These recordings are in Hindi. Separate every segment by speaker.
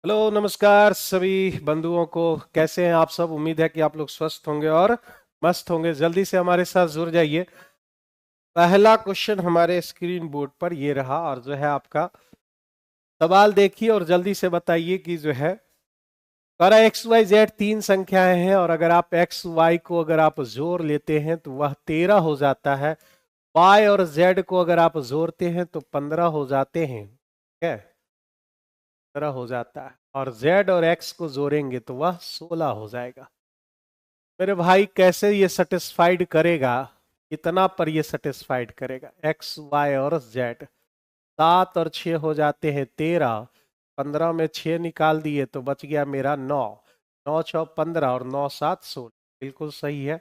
Speaker 1: हेलो नमस्कार सभी बंधुओं को। कैसे हैं आप सब? उम्मीद है कि आप लोग स्वस्थ होंगे और मस्त होंगे। जल्दी से हमारे साथ जुड़ जाइए। पहला क्वेश्चन हमारे स्क्रीन बोर्ड पर ये रहा और जो है आपका सवाल देखिए और जल्दी से बताइए कि जो है पर एक्स वाई जेड तीन संख्याएं हैं और अगर आप एक्स वाई को अगर आप जोड़ लेते हैं तो वह 13 हो जाता है। वाई और जेड को अगर आप जोड़ते हैं तो 15 हो जाते हैं। ठीक है, 15 हो जाता है और जेड और एक्स को जोड़ेंगे तो वह 16 हो जाएगा। मेरे भाई कैसे ये सेटिस्फाइड करेगा? कितना पर ये सेटिस्फाइड करेगा? एक्स वाई और जेड 7 और 6 हो जाते हैं 13। 15 में 6 निकाल दिए तो बच गया मेरा 9। 9 6 15 और 9 7 16। बिल्कुल सही है।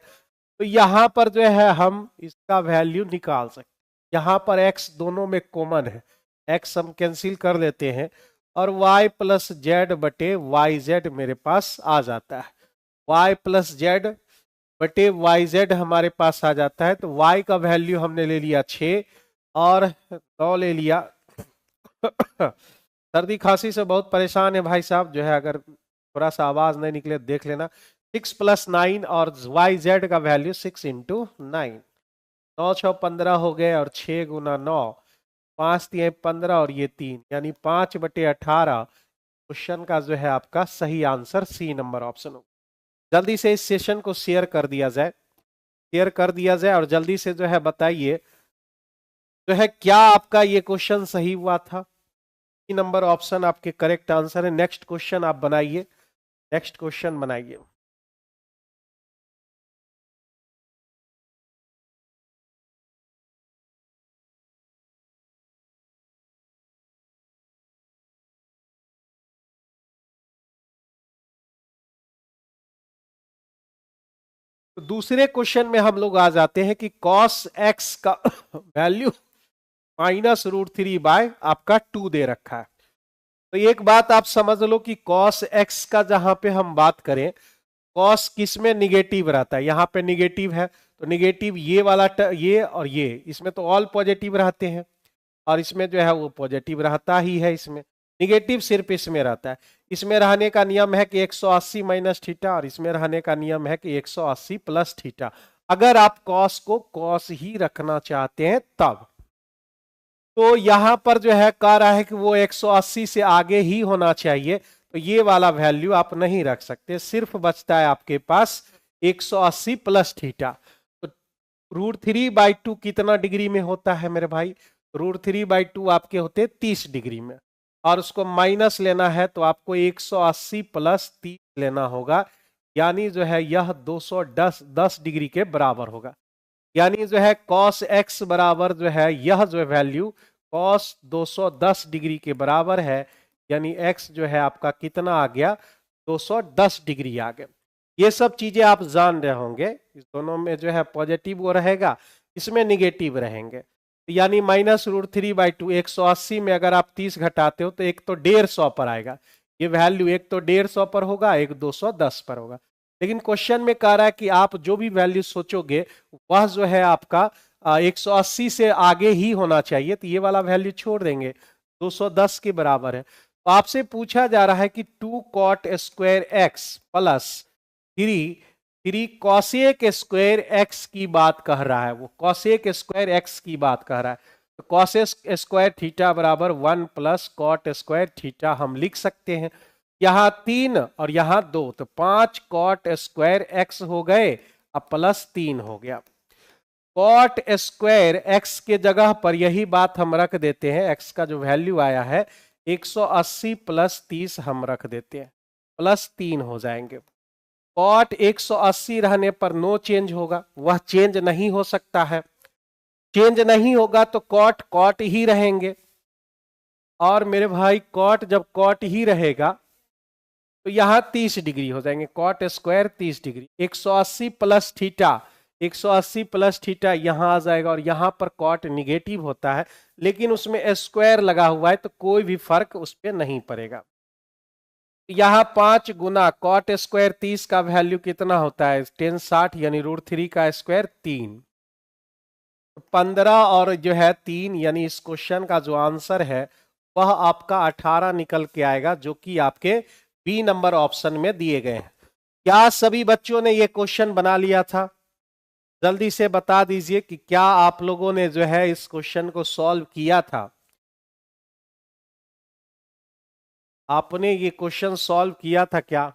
Speaker 1: तो यहां पर जो है हम इसका वैल्यू निकाल सकते हैं। यहां पर एक्स दोनों में कॉमन है, एक्स हम कैंसिल कर लेते हैं और वाई प्लस जेड बटे वाई जेड मेरे पास आ जाता है। वाई प्लस जेड बटे वाई जेड हमारे पास आ जाता है। तो वाई का वैल्यू हमने ले लिया 6 और 9 ले लिया। सर्दी खांसी से बहुत परेशान है भाई साहब, जो है अगर थोड़ा सा आवाज नहीं निकले देख लेना। 6 + 9 और वाई जेड का वैल्यू 6 × 9। 9 6 15 हो गए और 6 × 9 5 3 15 और ये 3 यानी 5/18। क्वेश्चन का जो है आपका सही आंसर सी नंबर ऑप्शन हो। जल्दी से इस सेशन को शेयर कर दिया जाए, शेयर कर दिया जाए और जल्दी से जो है बताइए जो है क्या आपका ये क्वेश्चन सही हुआ था? सी नंबर ऑप्शन आपके करेक्ट आंसर है। नेक्स्ट क्वेश्चन आप बनाइए, नेक्स्ट क्वेश्चन बनाइए। तो दूसरे क्वेश्चन में हम लोग आ जाते हैं कि cos x का वैल्यू -√3 आपका 2 दे रखा है। तो एक बात आप समझ लो कि cos x का जहां पे हम बात करें, cos किस में निगेटिव रहता है? यहां पे निगेटिव है तो निगेटिव ये वाला ये और ये, इसमें तो ऑल पॉजिटिव रहते हैं और इसमें जो है वो पॉजिटिव रहता ही है। इसमें निगेटिव सिर्फ इसमें रहता है। इसमें रहने का नियम है कि 180 माइनस थीटा और इसमें रहने का नियम है कि 180 प्लस थीटा। अगर आप कॉस को कॉस ही रखना चाहते हैं तब तो यहां पर जो है कह रहा है कि वो 180 से आगे ही होना चाहिए, तो ये वाला वैल्यू आप नहीं रख सकते। सिर्फ बचता है आपके पास 180 प्लस थीटा। तो √3/2 कितना डिग्री में होता है मेरे भाई? √3/2 आपके होते 30 डिग्री में और उसको माइनस लेना है तो आपको 180 प्लस 30 लेना होगा। यानी जो है यह 210 डिग्री के बराबर होगा। यानी जो है cos x बराबर जो है यह जो वैल्यू cos 210 डिग्री के बराबर है। यानी x जो है आपका कितना आ गया? 210 डिग्री आ गया। ये सब चीजें आप जान रहे होंगे। इस दोनों में जो है पॉजिटिव वो रहेगा, इसमें निगेटिव रहेंगे। यानी -√3/2 180 में अगर आप 30 घटाते हो तो एक तो 150 पर आएगा। ये वैल्यू एक तो 150 पर होगा, एक 210 पर होगा। लेकिन क्वेश्चन में कह रहा है कि आप जो भी वैल्यू सोचोगे वह जो है आपका 180 से आगे ही होना चाहिए, तो ये वाला वैल्यू छोड़ देंगे, 210 के बराबर है। तो आपसे पूछा जा रहा है कि 2 cot square x plus 3 cosec square x की बात कह रहा है। वो कॉसेक स्क्वायर एक्स की बात कह रहा है। तो कॉसेक स्क्वायर थीटा बराबर 1 प्लस कॉट स्क्वायर थीटा हम लिख सकते हैं। यहां 3 और यहां 2 तो 5 कॉट स्क्वायर एक्स हो गए, अब प्लस 3 हो गया। कॉट स्क्वायर एक्स के जगह पर यही बात हम रख देते हैं। एक्स का जो वैल्यू आया है 180 प्लस 30 हम रख देते हैं, प्लस 3 हो जाएंगे। कॉट 180 रहने पर नो चेंज होगा, वह चेंज नहीं हो सकता है। चेंज नहीं होगा तो कॉट कॉट ही रहेंगे। और मेरे भाई कॉट जब कॉट ही रहेगा तो यहां 30 डिग्री हो जाएंगे। Cot square 30 degree, 180 plus theta, 180 plus theta यहां आ जाएगा और यहां पर कॉट निगेटिव होता है लेकिन उसमें स्क्वायर लगा हुआ है तो कोई भी फर्क उस पर नहीं पड़ेगा। यहां 5 गुना कॉट स्क्वायर 30 का वैल्यू कितना होता है? 1060 यानी √3 का स्क्वायर 3, 15 और जो है 3 यानी इस क्वेश्चन का जो आंसर है वह आपका 18 निकल के आएगा, जो कि आपके बी नंबर ऑप्शन में दिए गए हैं। क्या सभी बच्चों ने ये क्वेश्चन बना लिया था? जल्दी से बता दीजिए कि क्या आप लोगों ने जो है इस क्वेश्चन को सॉल्व किया था? आपने ये क्वेश्चन सॉल्व किया था क्या?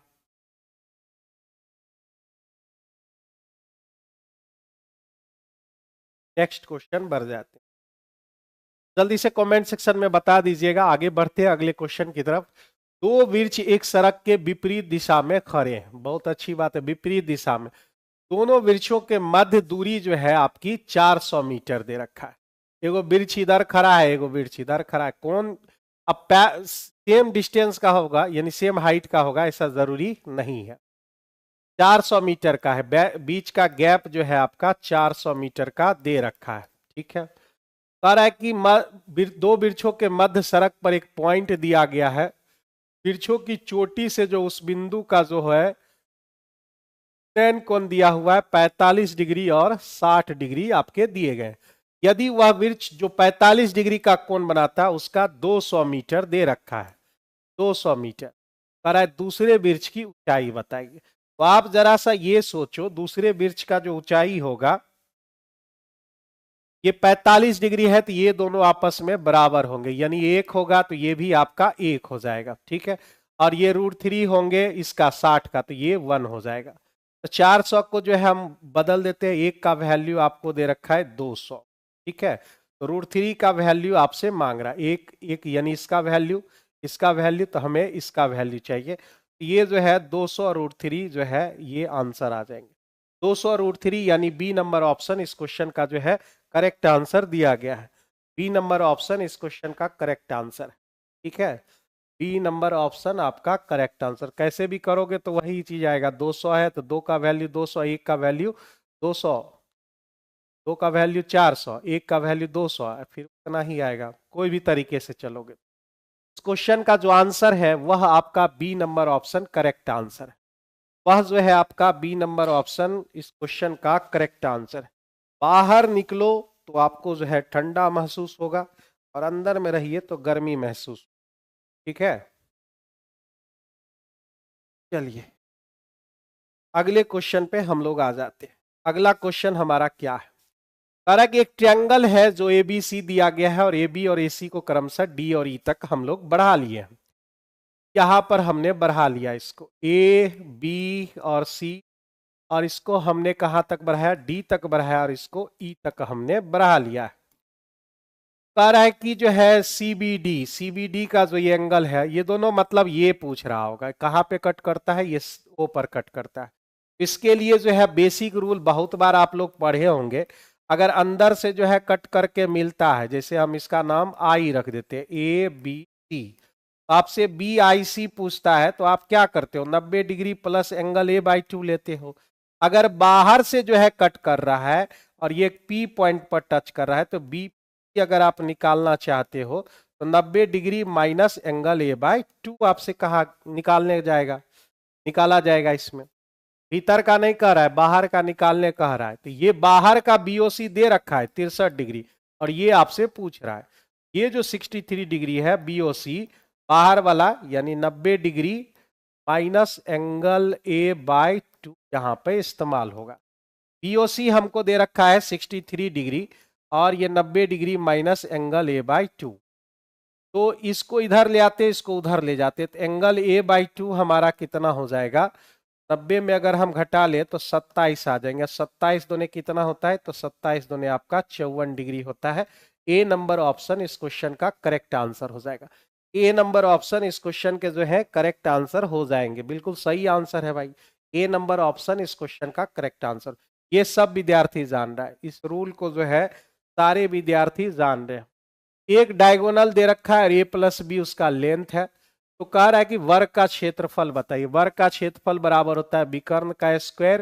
Speaker 1: नेक्स्ट क्वेश्चन बढ़ जाते हैं। जल्दी से कमेंट सेक्शन में बता दीजिएगा। आगे बढ़ते हैं अगले क्वेश्चन की तरफ। दो वृक्ष एक सड़क के विपरीत दिशा में खड़े हैं। बहुत अच्छी बात है, विपरीत दिशा में। दोनों वृक्षों के मध्य दूरी जो है आपकी 400 मीटर दे रखा है। एगो वृक्ष इधर खड़ा है, एगो वृक्ष इधर खड़ा है। कौन अब सेम डिस्टेंस का होगा, यानी सेम हाइट का होगा, ऐसा जरूरी नहीं है। 400 मीटर का है, बीच का गैप जो है आपका 400 मीटर का दे रखा है। ठीक है, कह रहा है कि दो वृक्षों के मध्य सड़क पर एक पॉइंट दिया गया है। वृक्षों की चोटी से जो उस बिंदु का जो है टेन कोण दिया हुआ है 45 डिग्री और 60 डिग्री आपके दिए गए। यदि वह वृक्ष जो 45 डिग्री का कोण बनाता है उसका 200 मीटर दे रखा है, 200 मीटर। कह रहा है दूसरे वृक्ष की ऊंचाई बताइए। तो आप जरा सा ये सोचो, दूसरे वृक्ष का जो ऊंचाई होगा, ये 45 डिग्री है तो ये दोनों आपस में बराबर होंगे, यानी एक होगा तो ये भी आपका एक हो जाएगा। ठीक है, और ये √3 होंगे इसका 60 का, तो ये 1 हो जाएगा। तो 400 को जो है हम बदल देते हैं, एक का वैल्यू आपको दे रखा है 200। ठीक है, तो √3 का वैल्यू आपसे मांग रहा है एक एक, यानी इसका वैल्यू, इसका वैल्यू, तो हमें इसका वैल्यू चाहिए। तो ये जो है 200 और √3 जो है ये आंसर आ जाएंगे। 200 और √3 यानी बी नंबर ऑप्शन इस क्वेश्चन का जो है करेक्ट आंसर दिया गया है। बी नंबर ऑप्शन इस क्वेश्चन का करेक्ट आंसर है। ठीक है, बी नंबर ऑप्शन आपका करेक्ट आंसर। कैसे भी करोगे तो वही चीज आएगा। 200 है तो 2 का वैल्यू 200, एक का वैल्यू 200, 2 का वैल्यू 400, एक का वैल्यू 200, फिर उतना ही आएगा। कोई भी तरीके से चलोगे। इस क्वेश्चन का जो आंसर है वह आपका B number option correct answer है। वह जो है आपका बी नंबर ऑप्शन इस क्वेश्चन का करेक्ट आंसर है। बाहर निकलो तो आपको जो है ठंडा महसूस होगा, और अंदर में रहिए तो गर्मी महसूस। ठीक है, चलिए अगले क्वेश्चन पे हम लोग आ जाते हैं। अगला क्वेश्चन हमारा क्या है? कह रहा है कि एक ट्रायंगल है जो ए बी सी दिया गया है, और ए बी और ए सी को क्रमशः डी और ई तक हम लोग बढ़ा लिए हैं। यहां पर हमने बढ़ा लिया इसको ए बी और सी, और इसको हमने कहां तक बढ़ाया? डी तक बढ़ाया, और इसको ई तक हमने बढ़ा लिया है। कह रहा है कि जो है सीबीडी का जो ये एंगल है, ये दोनों मतलब ये पूछ रहा होगा कहां पे कट करता है, ये ओ पर कट करता है। इसके लिए जो है बेसिक रूल बहुत बार आप लोग पढ़े होंगे। अगर अंदर से जो है कट करके मिलता है, जैसे हम इसका नाम आई रख देते हैं, ए बी सी, आपसे बी आई सी पूछता है तो आप क्या करते हो? 90 डिग्री प्लस एंगल A/2 लेते हो। अगर बाहर से जो है कट कर रहा है और ये पी पॉइंट पर टच कर रहा है, तो बी अगर आप निकालना चाहते हो तो 90 डिग्री माइनस एंगल A/2 आपसे कहा निकालने जाएगा, निकाला जाएगा। इसमें भीतर का नहीं कह रहा है, बाहर का निकालने कह रहा है। तो ये बाहर का BOC दे रखा है 63 डिग्री, और ये आपसे पूछ रहा है ये जो 63 डिग्री है BOC बाहर वाला, यानी 90 डिग्री माइनस एंगल A/2 यहां पे इस्तेमाल होगा। BOC हमको दे रखा है 63 डिग्री, और ये 90 डिग्री माइनस एंगल A/2। तो इसको इधर ले आते, इसको उधर ले जाते, तो एंगल A/2 हमारा कितना हो जाएगा? 90 में अगर हम घटा ले तो 27 आ जाएंगे। 27 दूने कितना होता है? तो 27 दूने आपका 54 डिग्री होता है। ए नंबर ऑप्शन इस क्वेश्चन का करेक्ट आंसर हो जाएगा। ए नंबर ऑप्शन इस क्वेश्चन के जो है करेक्ट आंसर हो जाएंगे। बिल्कुल सही आंसर है भाई, ए नंबर ऑप्शन इस क्वेश्चन का करेक्ट आंसर। ये सब विद्यार्थी जान रहा है, इस रूल को जो है सारे विद्यार्थी जान रहे हैं। एक डायगोनल दे रखा है, A+B उसका लेंथ है। तो कह रहा है कि वर्ग का क्षेत्रफल बताइए। वर्ग का क्षेत्रफल बराबर होता है विकर्ण का स्क्वायर,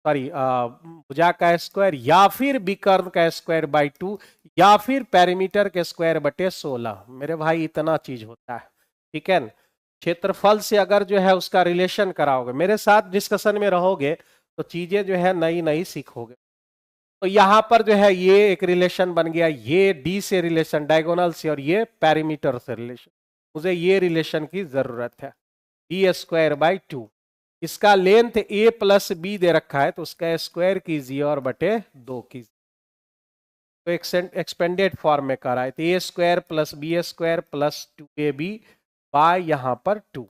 Speaker 1: सॉरी भुजा का स्क्वायर, या फिर विकर्ण का स्क्वायर बाई 2, या फिर पेरीमीटर के स्क्वायर बटे 16। मेरे भाई इतना चीज होता है। ठीक है, क्षेत्रफल से अगर जो है उसका रिलेशन कराओगे, मेरे साथ डिस्कशन में रहोगे तो चीजें जो है नई नई सीखोगे। तो यहां पर जो है ये एक रिलेशन बन गया, ये डी से रिलेशन डायगोनल से, और ये पैरीमीटर से रिलेशन। मुझे ये रिलेशन की जरूरत है, डी स्क्वायर बाई 2। इसका लेंथ ए प्लस बी दे रखा है, तो उसका स्क्वायर कीजिए और बटे 2 कीजिए। तो एक्सपेंडेड फॉर्म में कर रहा है, तो a square plus b square plus 2ab by यहां पर 2।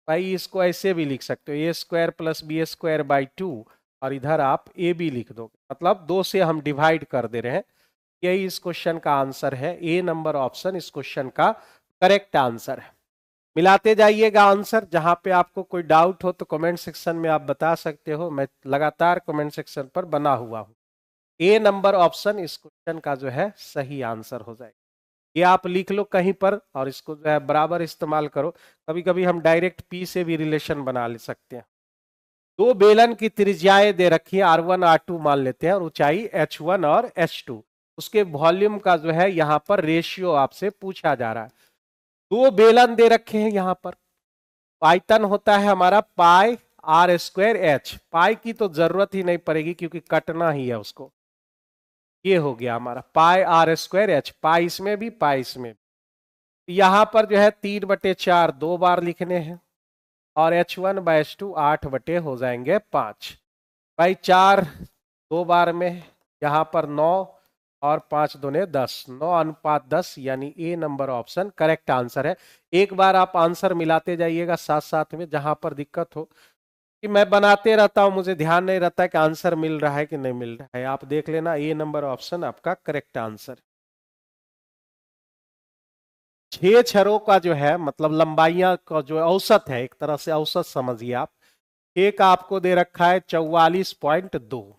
Speaker 1: भाई इसको ऐसे भी लिख सकते हो, a square plus b square by 2, और इधर आप ए बी लिख दोगे, मतलब 2 से हम डिवाइड कर दे रहे हैं। यही इस क्वेश्चन का आंसर है, ए नंबर ऑप्शन इस क्वेश्चन का करेक्ट आंसर है। मिलाते जाइएगा आंसर। जहां पे आपको कोई डाउट हो तो कमेंट सेक्शन में आप बता सकते हो, मैं लगातार कमेंट सेक्शन पर बना हुआ हूं। ए नंबर ऑप्शन इस क्वेश्चन का जो है सही आंसर हो जाएगा। ये आप लिख लो कहीं पर और इसको जो है बराबर इस्तेमाल करो। कभी कभी हम डायरेक्ट पी से भी रिलेशन बना ले सकते हैं। दो बेलन की त्रिज्याएं दे रखी है, R1 R2 मान लेते हैं, और ऊंचाई H1 और H2। उसके वॉल्यूम का जो है यहां पर रेशियो आपसे पूछा जा रहा है। दो बेलन दे रखे हैं यहां पर, आयतन होता है हमारा पाई आर स्क्वायर एच। पाई की तो जरूरत ही नहीं पड़ेगी क्योंकि कटना ही है उसको। ये हो गया हमारा पाई आर स्क्वायर एच, पाई इसमें भी पाई इसमें भी। यहां पर जो है 3/4 2 बार लिखने हैं, और H1/H2 8 हो जाएंगे 5 बाई 4 2 बार में, यहां पर 9 और 5 दूने 10, 9:10, यानी ए नंबर ऑप्शन करेक्ट आंसर है। एक बार आप आंसर मिलाते जाइएगा साथ साथ में, जहां पर दिक्कत हो कि मैं बनाते रहता हूं, मुझे ध्यान नहीं रहता है कि आंसर मिल रहा है कि नहीं मिल रहा है। आप देख लेना, ए नंबर ऑप्शन आपका करेक्ट आंसर। 6 छरों का जो है मतलब लंबाइयां का जो औसत है, एक तरह से औसत समझिए आप। एक आपको दे रखा है 44.2,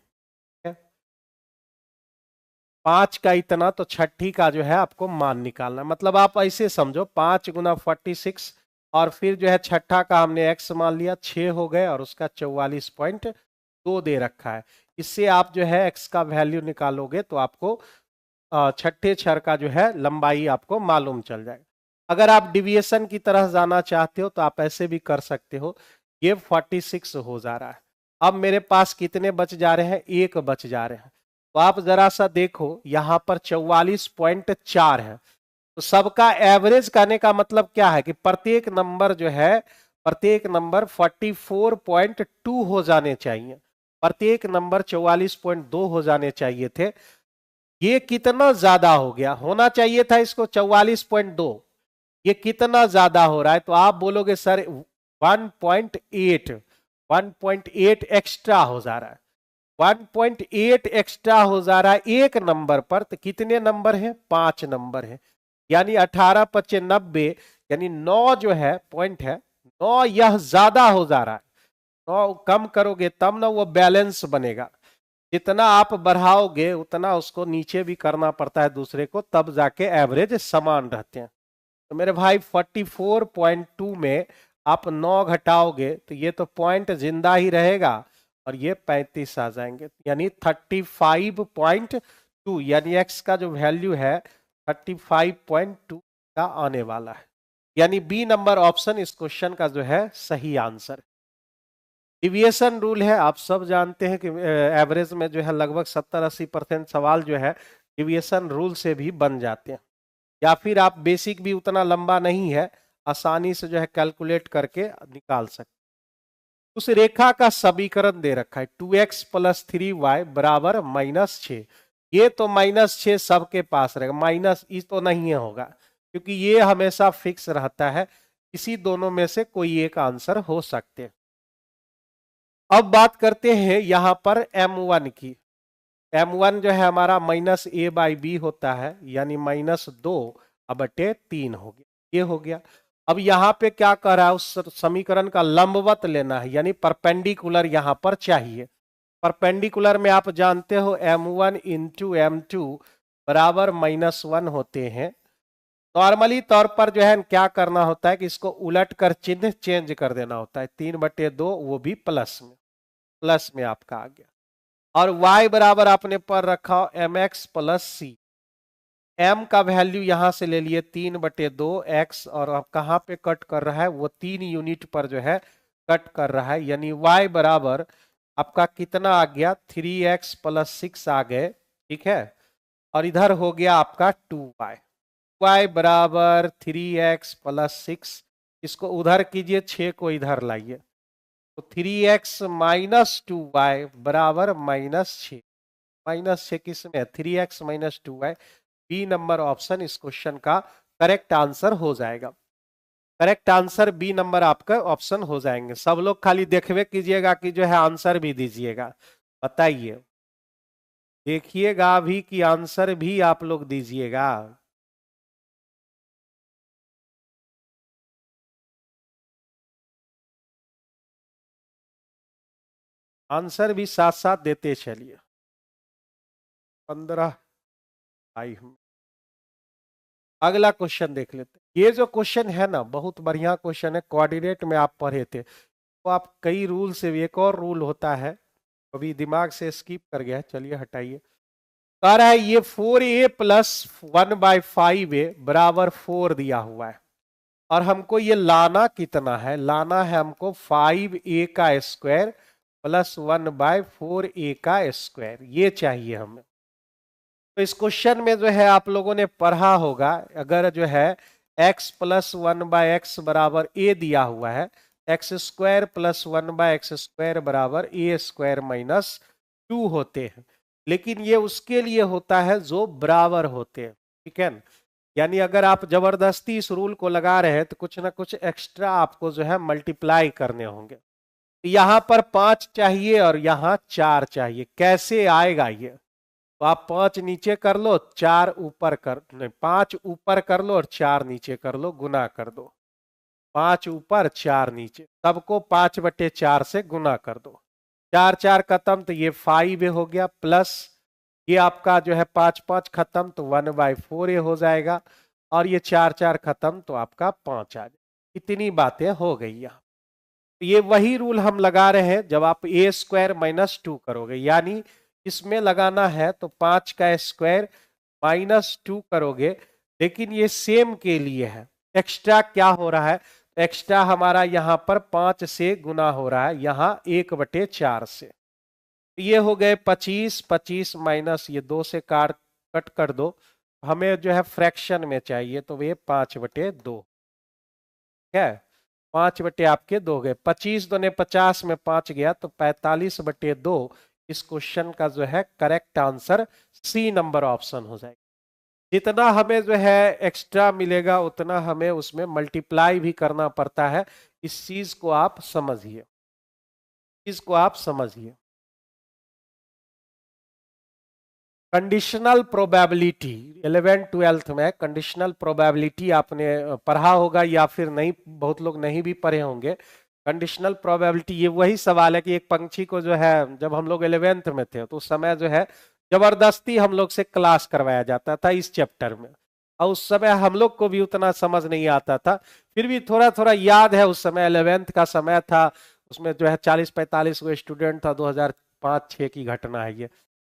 Speaker 1: 5 का इतना, तो छठी का जो है आपको मान निकालना। मतलब आप ऐसे समझो 5 गुना 46, और फिर जो है छठा का हमने x मान लिया, 6 हो गए, और उसका 44.2 दे रखा है। इससे आप जो है x का वैल्यू निकालोगे तो आपको छठे छर का जो है लंबाई आपको मालूम चल जाएगा। अगर आप डिविएशन की तरह जाना चाहते हो तो आप ऐसे भी कर सकते हो। ये 46 हो जा रहा है, अब मेरे पास कितने बच जा रहे हैं, 1 बच जा रहे हैं। तो आप जरा सा देखो, यहां पर 44.4 है, तो सबका एवरेज करने का मतलब क्या है कि प्रत्येक नंबर जो है, प्रत्येक नंबर 44.2 हो जाने चाहिए, प्रत्येक नंबर 44.2 हो जाने चाहिए थे। ये कितना ज्यादा हो गया, होना चाहिए था इसको 44.2, ये कितना ज्यादा हो रहा है। तो आप बोलोगे सर 1.8 एक्स्ट्रा हो जा रहा है, 1.8 एक्स्ट्रा हो जा रहा है एक नंबर पर। तो कितने नंबर हैं, 5 नंबर हैं, यानी 18×5 = 90, यानी 9 जो है पॉइंट है 9, यह ज्यादा हो जा रहा है। 9 कम करोगे तब ना वो बैलेंस बनेगा, जितना आप बढ़ाओगे उतना उसको नीचे भी करना पड़ता है दूसरे को, तब जाके एवरेज समान रहते हैं। तो मेरे भाई 44.2 में आप 9 घटाओगे तो ये तो पॉइंट जिंदा ही रहेगा, और ये 35 आ जाएंगे, यानी 35.2, यानी x का जो वैल्यू है 35.2 का आने वाला है। यानी बी नंबर ऑप्शन इस क्वेश्चन का जो है सही आंसर। डिविएशन रूल है, आप सब जानते हैं कि एवरेज में जो है लगभग 70-80% सवाल जो है डिविएशन रूल से भी बन जाते हैं, या फिर आप बेसिक भी उतना लंबा नहीं है, आसानी से जो है कैलकुलेट करके निकाल सकते। उस रेखा का समीकरण दे रखा है 2x + 3y = -6। ये तो -6 सबके पास रहेगा, माइनस इस तो नहीं होगा क्योंकि ये हमेशा फिक्स रहता है, इसी दोनों में से कोई एक आंसर हो सकते हैं। अब बात करते हैं यहां पर m1 की। m1 जो है हमारा -a/b होता है, यानी -2/3 हो गया, ये हो गया। अब यहां पे क्या कह रहा है, उस समीकरण का लंबवत लेना है, यानी परपेंडिकुलर यहां पर चाहिए। परपेंडिकुलर में आप जानते हो m1 × m2 बराबर -1 होते हैं। नॉर्मली तौर पर जो है क्या करना होता है कि इसको उलट कर चिन्ह चेंज कर देना होता है, 3/2 वो भी प्लस में आपका आ गया, और y बराबर आपने पर रखा mx + c। m का वैल्यू यहां से ले लिए 3/2 x, और अब कहां पे कट कर रहा है, वो 3 यूनिट पर जो है कट कर रहा है, यानी y बराबर आपका कितना आ गया 3x प्लस 6 आ गए, ठीक है। और इधर हो गया आपका 2y, y बराबर 3x प्लस 6, इसको उधर कीजिए, 6 को इधर लाइए, तो 3x माइनस 2y बराबर -6। -6 किसमें है, 3x minus 2y। B number option इस क्वेश्चन का करेक्ट आंसर हो जाएगा। करेक्ट आंसर बी नंबर आपका ऑप्शन हो जाएंगे। सब लोग खाली देखवे कीजिएगा कि जो है आंसर भी दीजिएगा, बताइए, देखिएगा भी कि आंसर भी आप लोग दीजिएगा। आंसर भी साथ साथ देते चलिए। 15 आई हम। अगला क्वेश्चन देख लेते हैं। ये जो क्वेश्चन है ना, बहुत बढ़िया क्वेश्चन है, कोऑर्डिनेट में आप पढ़े थे, तो आप कई रूल से, एक और रूल होता है, अभी दिमाग से स्किप कर गया, चलिए हटाइए। कह रहा है ये 4a प्लस 1/5a बराबर 4 दिया हुआ है, और हमको ये लाना कितना है, लाना है हमको 5a का स्क्वायर प्लस 1/4a का स्क्वायर, ये चाहिए हमें। तो इस क्वेश्चन में जो है आप लोगों ने पढ़ा होगा, अगर जो है x प्लस 1/x बराबर a दिया हुआ है, x square plus 1/x square बराबर a स्क्वायर माइनस 2 होते हैं, लेकिन ये उसके लिए होता है जो बराबर होते हैं, ठीक है ना। यानी अगर आप जबरदस्ती इस रूल को लगा रहे हैं तो कुछ ना कुछ एक्स्ट्रा आपको जो है मल्टीप्लाई करने होंगे। तो यहां पर 5 चाहिए और यहां 4 चाहिए, कैसे आएगा ये, तो आप 5 नीचे कर लो, 4 ऊपर कर, नहीं 5 ऊपर कर लो और 4 नीचे कर लो, गुना कर दो, 5 ऊपर 4 नीचे, सबको 5/4 से गुना कर दो, 4 4 खत्म, तो ये 5 हो गया, प्लस ये आपका जो है 5 5 खत्म, तो 1/4 हो जाएगा, और ये 4 4 खत्म, तो आपका 5 आ जाएगा। इतनी बातें हो गई यहाँ। ये वही रूल हम लगा रहे हैं जब आप a स्क्वायर माइनस 2 करोगे, यानी इसमें लगाना है तो 5 का स्क्वायर -2 करोगे, लेकिन ये सेम के लिए है, एक्स्ट्रा क्या हो रहा है, एक्स्ट्रा हमारा यहां पर 5 से गुना हो रहा है, यहां 1/4 से, ये हो गए 25, 25 माइनस ये 2 से कट कर दो, हमें जो है फ्रैक्शन में चाहिए, तो ये 5/2 है, 5/, आपके 2 गए, 25 दूने 50 में 5 गया, तो 45/2 इस क्वेश्चन का जो है correct answer C number option हो जाएगा। जितना हमें जो है एक्स्ट्रा मिलेगा उतना हमें उसमें मल्टीप्लाई भी करना पड़ता है, इस चीज को आप समझिए, इसको आप समझिए। कंडीशनल प्रोबेबिलिटी 11 12th में कंडीशनल प्रोबेबिलिटी आपने पढ़ा होगा या फिर नहीं, बहुत लोग नहीं भी पढ़े होंगे। कंडीशनल प्रोबेबिलिटी ये वही सवाल है कि एक पंछी को जो है, जब हम लोग 11th में थे तो उस समय जो है जबरदस्ती हम लोग से क्लास करवाया जाता था इस चैप्टर में, और उस समय हम लोग को भी उतना समझ नहीं आता था, फिर भी थोड़ा थोड़ा याद है, उस समय 11th का समय था, उसमें जो है 40-45 गो स्टूडेंट था, 2005-6 की घटना है ये।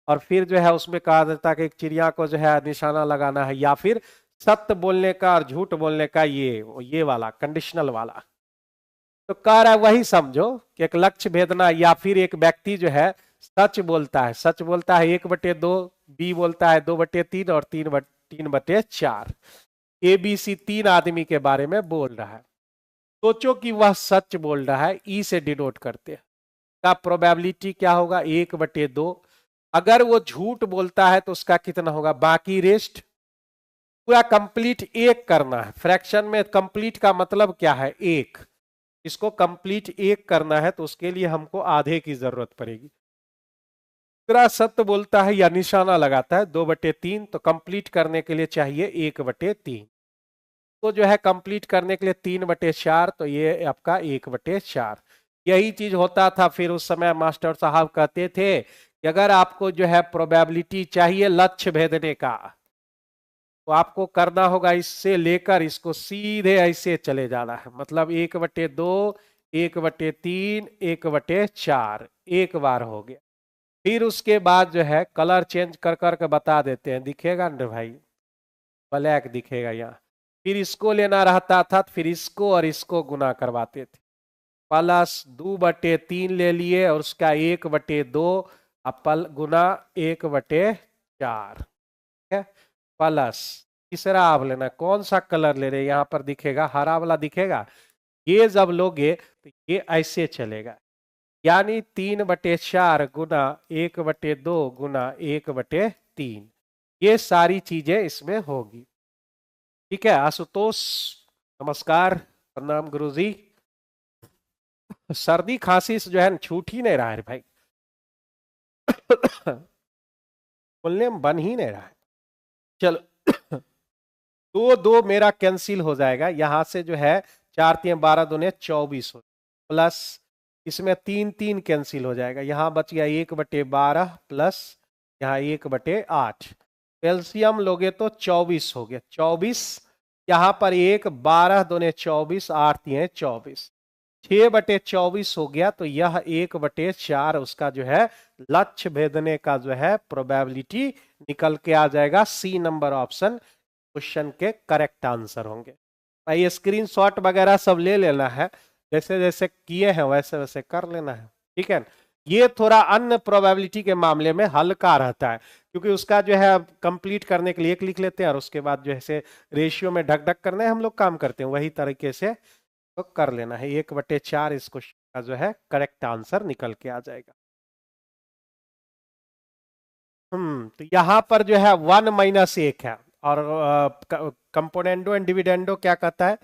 Speaker 1: और फिर जो है उसमें कहा जाता है कि एक चिड़िया को जो है निशाना लगाना है, या फिर सत्य बोलने का और झूठ बोलने का, ये वाला कंडीशनल वाला। तो कह रहा है वही समझो कि एक लक्ष्य भेदना, या फिर एक व्यक्ति जो है सच बोलता है, 1/2, बी बोलता है 2/3 और 3/4, ABC 3 आदमी के बारे में बोल रहा है। सोचो कि वह सच बोल रहा है, ई से डिनोट करते हैं, का प्रोबेबिलिटी क्या होगा 1/2। अगर वो झूठ बोलता है तो उसका कितना होगा, बाकी रेस्ट, पूरा कंप्लीट एक करना है, फ्रैक्शन में कंप्लीट का मतलब क्या है, एक, इसको कंप्लीट एक करना है तो उसके लिए हमको आधे की जरूरत पड़ेगी। दूसरा सत्य बोलता है या निशाना लगाता है 2/3, तो कंप्लीट करने के लिए चाहिए 1/3, तो जो है कंप्लीट करने के लिए 3/4, तो ये आपका 1/4। यही चीज होता था, फिर उस समय मास्टर साहब कहते थे कि अगर आपको जो है प्रोबेबिलिटी चाहिए लक्ष्य भेदने का, तो आपको करना होगा इससे लेकर इसको सीधे ऐसे चले जाना है, मतलब 1/2, 1/3, 1/4, एक बार हो गया। फिर उसके बाद जो है कलर चेंज कर करके बता देते हैं, दिखेगा ना भाई, ब्लैक दिखेगा यहाँ। फिर इसको लेना रहता था, फिर इसको और इसको गुना करवाते थे, प्लस 2/3 ले लिए और उसका 1/2 अपल गुना 1/4 है, प्लस तीसरा आप लेना, कौन सा कलर ले रहे, यहां पर दिखेगा हरा वाला दिखेगा, ये जब लोगे तो ये ऐसे चलेगा, यानी 3/4 गुना 1/2 गुना 1/3, ये सारी चीजें इसमें होगी। ठीक है आशुतोष, नमस्कार, प्रणाम गुरुजी। सर्दी खांसी से जो है छूट ही नहीं रहा है भाई बोलने में बन ही नहीं रहा है। चलो 2 मेरा कैंसिल हो जाएगा, यहां से जो है 4×3=12 हो, प्लस इसमें 3 कैंसिल हो जाएगा, यहां बच गया 1/12 प्लस यहाँ 1/8, एलसीएम लोगे तो 24 हो गया, 24 यहां पर 1, 12×2=24, 8×3=24, 6/24 हो गया, तो यह 1/4 उसका जो है लक्ष्य भेदने का जो है प्रोबेबिलिटी निकल के आ जाएगा। सी नंबर ऑप्शन क्वेश्चन के करेक्ट आंसर होंगे। भाई स्क्रीनशॉट वगैरह सब ले लेना है, जैसे जैसे किए हैं वैसे वैसे कर लेना है, ठीक है। ये थोड़ा अन्य प्रोबेबिलिटी के मामले में हल्का रहता है, क्योंकि उसका जो है कंप्लीट करने के लिए एक लिख लेते हैं और उसके बाद जो है रेशियो में ढक ढक करने हम लोग काम करते हैं, वही तरीके से तो कर लेना है। 1/4 इस क्वेश्चन का जो है करेक्ट आंसर निकल के आ जाएगा। तो यहां पर जो है 1 - 1 है, और कंपोनेंडो एंड डिविडेंडो क्या कहता है,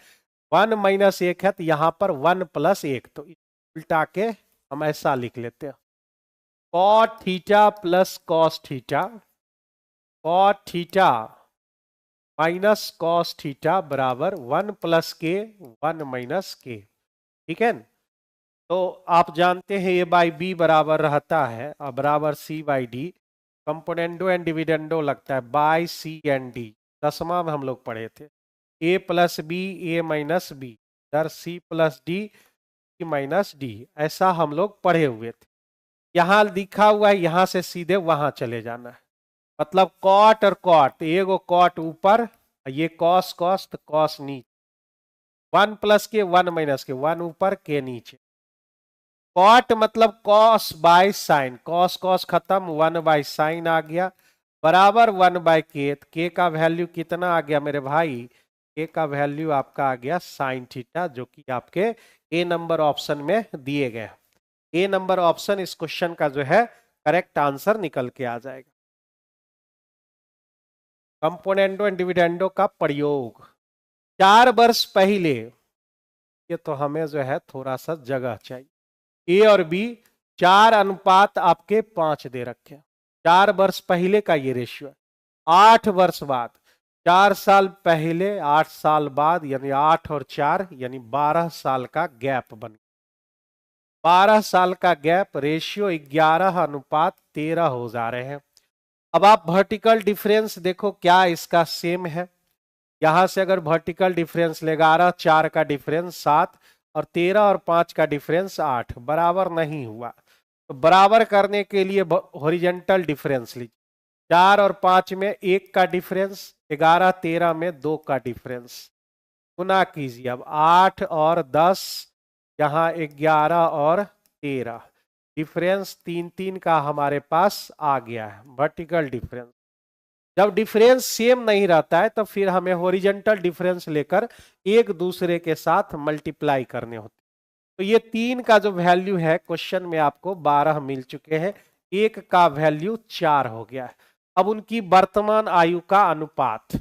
Speaker 1: 1 - 1 है, तो यहां पर 1+1, तो उल्टा के हम ऐसा लिख लेते हैं, cot theta plus cos theta, cot theta minus cos theta बराबर 1+k 1 - k, ठीक है। तो आप जानते हैं A/B बराबर रहता है और बराबर C/D, कंपोनेंडो एंड डिविडेंडो लगता है बाय C एंड D, 10वां में हम लोग पढ़े थे, A+B A-B दर C+D C-D, ऐसा हम लोग पढ़े हुए थे। यहां लिखा हुआ है, यहां से सीधे वहां चले जाना है, मतलब कॉट और कॉट, एगो कॉट ऊपर, ये कॉस कॉस तो कॉस नीचे, 1+k 1 - k, 1 ऊपर के नीचे, कॉट मतलब cos by sine, cos cos खत्म, 1/sin आ गया, बराबर 1/k, के का वैल्यू कितना आ गया मेरे भाई, के का वैल्यू आपका आ गया साइन थीटा, जो कि आपके ए नंबर ऑप्शन में दिए गए। ए नंबर ऑप्शन इस क्वेश्चन का जो है करेक्ट आंसर निकल के आ जाएगा। कंपोनेंडो एंड डिविडेंडो का प्रयोग 4 वर्ष पहले, ये तो हमें जो है थोड़ा सा जगह चाहिए, ए और बी 4 अनुपात आपके 5 दे रखे हैं, 4 वर्ष पहले का ये रेशियो है, 8 वर्ष बाद, 4 साल पहले 8 साल बाद, यानी 8 और 4 यानी 12 साल का गैप बन, 12 साल का गैप, रेशियो 11:13 हो जा रहे हैं। अब आप वर्टिकल डिफरेंस देखो क्या इसका सेम है, यहां से अगर वर्टिकल डिफरेंस ले, 11 4 का डिफरेंस 7 और 13 और 5 का डिफरेंस 8, बराबर नहीं हुआ, तो बराबर करने के लिए हॉरिजेंटल डिफरेंस लीजिए, 4 और 5 में 1 का डिफरेंस, 11 13 में 2 का डिफरेंस, गुना कीजिए, अब 8 और 10, यहाँ 11 और 13, डिफरेंस 3 का हमारे पास आ गया है वर्टिकल डिफरेंस। जब डिफरेंस सेम नहीं रहता है तो फिर हमें हॉरिजेंटल डिफरेंस लेकर एक दूसरे के साथ मल्टीप्लाई करने होते, तो ये 3 का जो वैल्यू है क्वेश्चन में आपको 12 मिल चुके हैं, 1 का वैल्यू 4 हो गया है। अब उनकी वर्तमान आयु का अनुपात,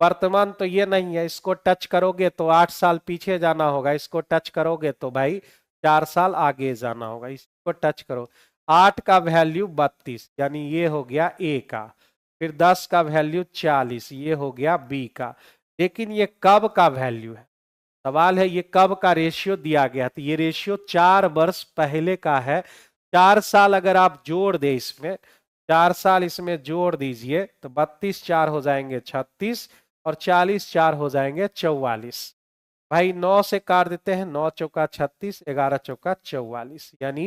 Speaker 1: वर्तमान तो ये नहीं है, इसको टच करोगे तो 8 साल पीछे जाना होगा, इसको टच करोगे तो भाई 4 साल आगे जाना होगा, इसको टच करो, 8 का वैल्यू 32 यानी ये हो गया ए का, फिर 10 का वैल्यू 40 ये हो गया बी का, लेकिन ये कब का वैल्यू है, सवाल है ये कब का रेशियो दिया गया, तो ये रेशियो 4 वर्ष पहले का है, 4 साल अगर आप जोड़ दे इसमें, 4 साल इसमें जोड़ दीजिए तो 32 4 हो जाएंगे 36 और 40 4 हो जाएंगे 44, भाई 9 से काट देते हैं, 9 चौका 36 11 चौका 44, यानी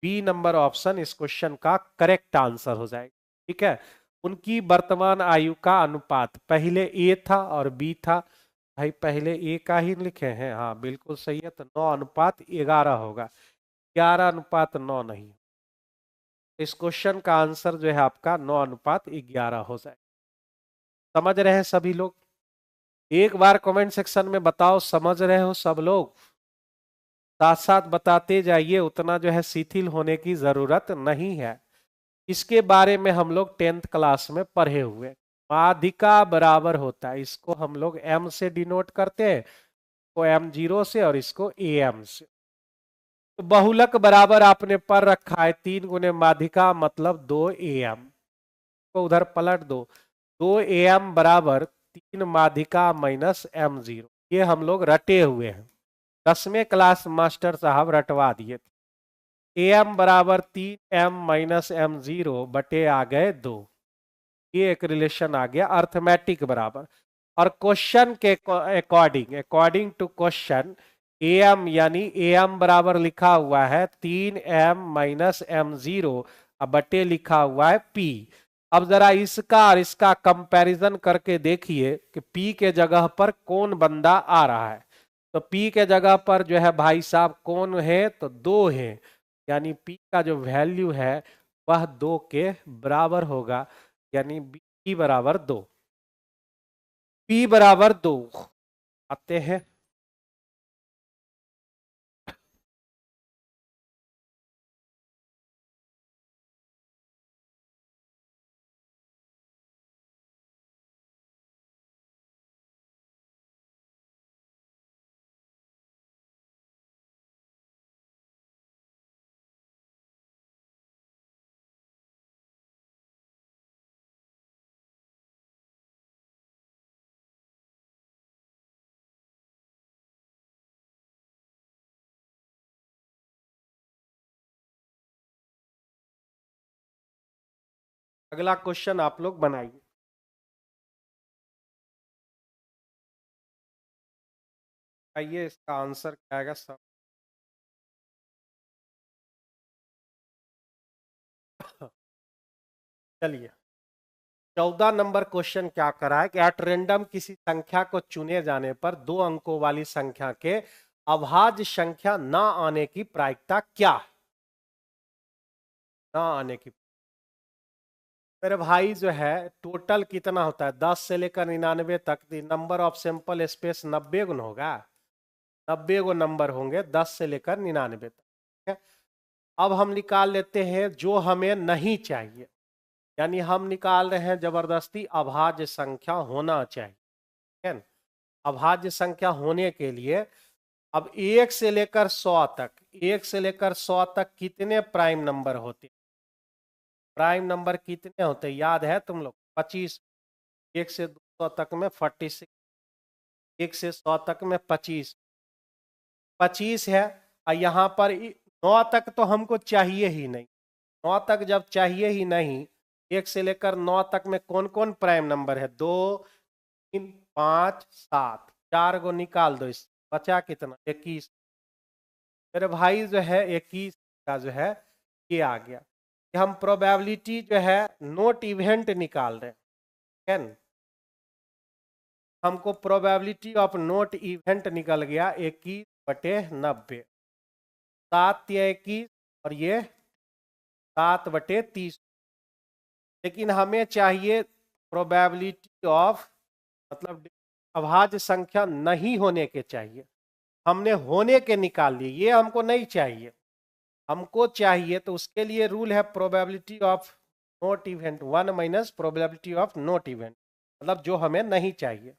Speaker 1: बी नंबर ऑप्शन इस क्वेश्चन का करेक्ट आंसर हो जाएगा। ठीक है, उनकी वर्तमान आयु का अनुपात, पहले ए था और बी था, भाई पहले ए का ही लिखे हैं, हाँ बिल्कुल सही है, तो 9:11 होगा, 11:9 नहीं। इस क्वेश्चन का आंसर जो है आपका 9:11 हो जाए। समझ रहे हैं सभी लोग? एक बार कमेंट सेक्शन में बताओ समझ रहे हो सब लोग। साथ साथ बताते जाइए, उतना जो है शिथिल होने की जरूरत नहीं है। इसके बारे में हम लोग 10th क्लास में पढ़े हुए। माध्यिका बराबर होता है, इसको हम लोग m से डिनोट करते हैं, को m0 से और इसको am से। तो बहुलक बराबर आपने पढ़ रखा है, 3 × माध्यिका मतलब 2am को उधर पलट दो, 2am बराबर 3 माध्यिका माइनस m0। ये हम लोग रटे हुए हैं, 10वें क्लास मास्टर साहब रटवा दिए थे। am बराबर 3m माइनस m0 बटे आ गए 2। ये एक रिलेशन आ गया अर्थमेटिक बराबर। और क्वेश्चन के according, according to question, am यानी am बराबर लिखा हुआ है 3m माइनस m0 अब बटे लिखा हुआ है p। अब जरा इसका और इसका कंपैरिजन करके देखिए कि p के जगह पर कौन बंदा आ रहा है। तो p के जगह पर जो है भाई साहब कौन है, तो 2 है, यानी p का जो वैल्यू है वह 2 के बराबर होगा, यानी p बराबर 2। p बराबर 2 आते हैं। अगला क्वेश्चन आप लोग बनाइए। आइए इसका आंसर क्या आएगा सब। चलिए 14 नंबर क्वेश्चन क्या करा है कि एट रेंडम किसी संख्या को चुने जाने पर 2 अंकों वाली संख्या के अभाज्य संख्या ना आने की प्रायिकता क्या है? ना आने की, मेरे भाई जो है टोटल कितना होता है 10 से लेकर 99 तक, नंबर ऑफ सैंपल स्पेस 90 गुण होगा, 90 गो नंबर होंगे 10 से लेकर 99 तक। ठीक है, अब हम निकाल लेते हैं जो हमें नहीं चाहिए, यानी हम निकाल रहे हैं जबरदस्ती अभाज्य संख्या होना चाहिए। ठीक है, अभाज्य संख्या होने के लिए अब 1 से लेकर 100 तक, 1 से लेकर 100 तक कितने प्राइम नंबर होते? प्राइम नंबर कितने होते याद है तुम लोग? 25। 1 से 200 तक में 46, 1 से 100 तक में 25, 25 है। और यहाँ पर 9 तक तो हमको चाहिए ही नहीं, 9 तक जब चाहिए ही नहीं, 1 से लेकर 9 तक में कौन कौन प्राइम नंबर है? 2, 3, 5, 7, 4 को निकाल दो, इस बचा कितना? 21। मेरे भाई जो है 21 का जो है ये आ गया कि हम प्रोबेबिलिटी जो है नोट इवेंट निकाल रहे हैं। ठीक है, हमको प्रोबेबिलिटी ऑफ नोट इवेंट निकल गया 21/90, 7 या 21 और ये 7/30। लेकिन हमें चाहिए प्रोबेबिलिटी ऑफ, मतलब अभाज्य संख्या नहीं होने के चाहिए, हमने होने के निकाल लिए, ये हमको नहीं चाहिए। हमको चाहिए तो उसके लिए रूल है probability of note event, 1 minus probability of note event, मतलब जो हमें नहीं चाहिए।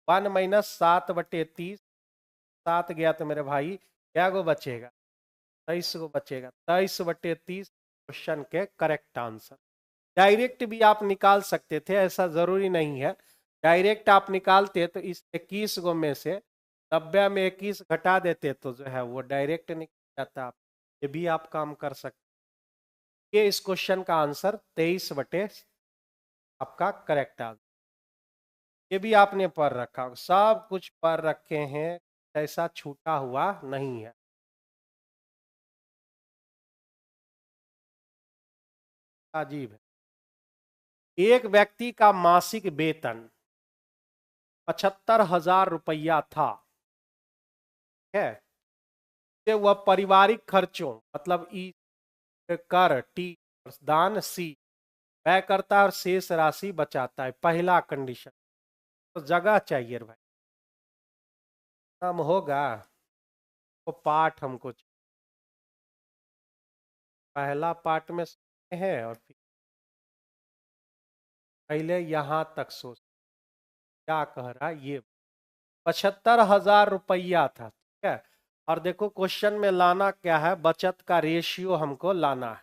Speaker 1: 1 माइनस 7/30, 7 गया तो मेरे भाई क्या गो बचेगा? 23 गो बचेगा, 23/30 क्वेश्चन के करेक्ट आंसर। डायरेक्ट भी आप निकाल सकते थे, ऐसा जरूरी नहीं है। डायरेक्ट आप निकालते तो इस 21 गो में से 90 में 21 घटा देते तो जो है वो डायरेक्ट निकल जाता। आप ये भी आप काम कर सकते। ये इस क्वेश्चन का आंसर 23/, आपका करेक्ट आंसर। ये भी आपने पढ़ रखा होगा, सब कुछ पढ़ रखे हैं, ऐसा छूटा हुआ नहीं है। अजीब है, एक व्यक्ति का मासिक वेतन 75,000 रुपया था, है। से वह पारिवारिक खर्चों मतलब ई कर टी दान सी व्यय करता है और शेष राशि बचाता है। पहला कंडीशन, तो जगह चाहिए भाई, हम होगा तो पाठ हमको पहला पार्ट में है और फिर पहले यहां तक सोच क्या कह रहा है ये। 75,000 रुपया था, ठीक है। और देखो क्वेश्चन में लाना क्या है, बचत का रेशियो हमको लाना है।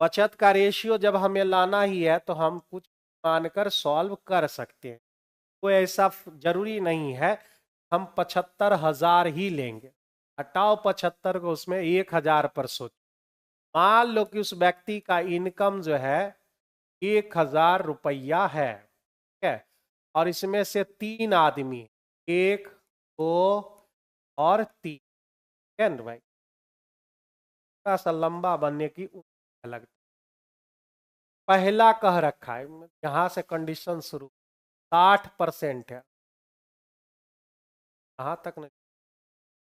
Speaker 1: बचत का रेशियो जब हमें लाना ही है तो हम कुछ मानकर सॉल्व कर सकते हैं, कोई ऐसा जरूरी नहीं है हम 75,000 ही लेंगे। हटाओ 75 को, उसमें 1,000 पर सोचो। मान लो कि उस व्यक्ति का इनकम जो है 1,000 रुपया है, ठीक है। और इसमें से 3 आदमी, 1, 2 और 3, है ना भाई। थोड़ा सा लंबा बनने की लगता, पहला कह रखा है यहां से कंडीशन शुरू, 60% है, कहां तक नहीं,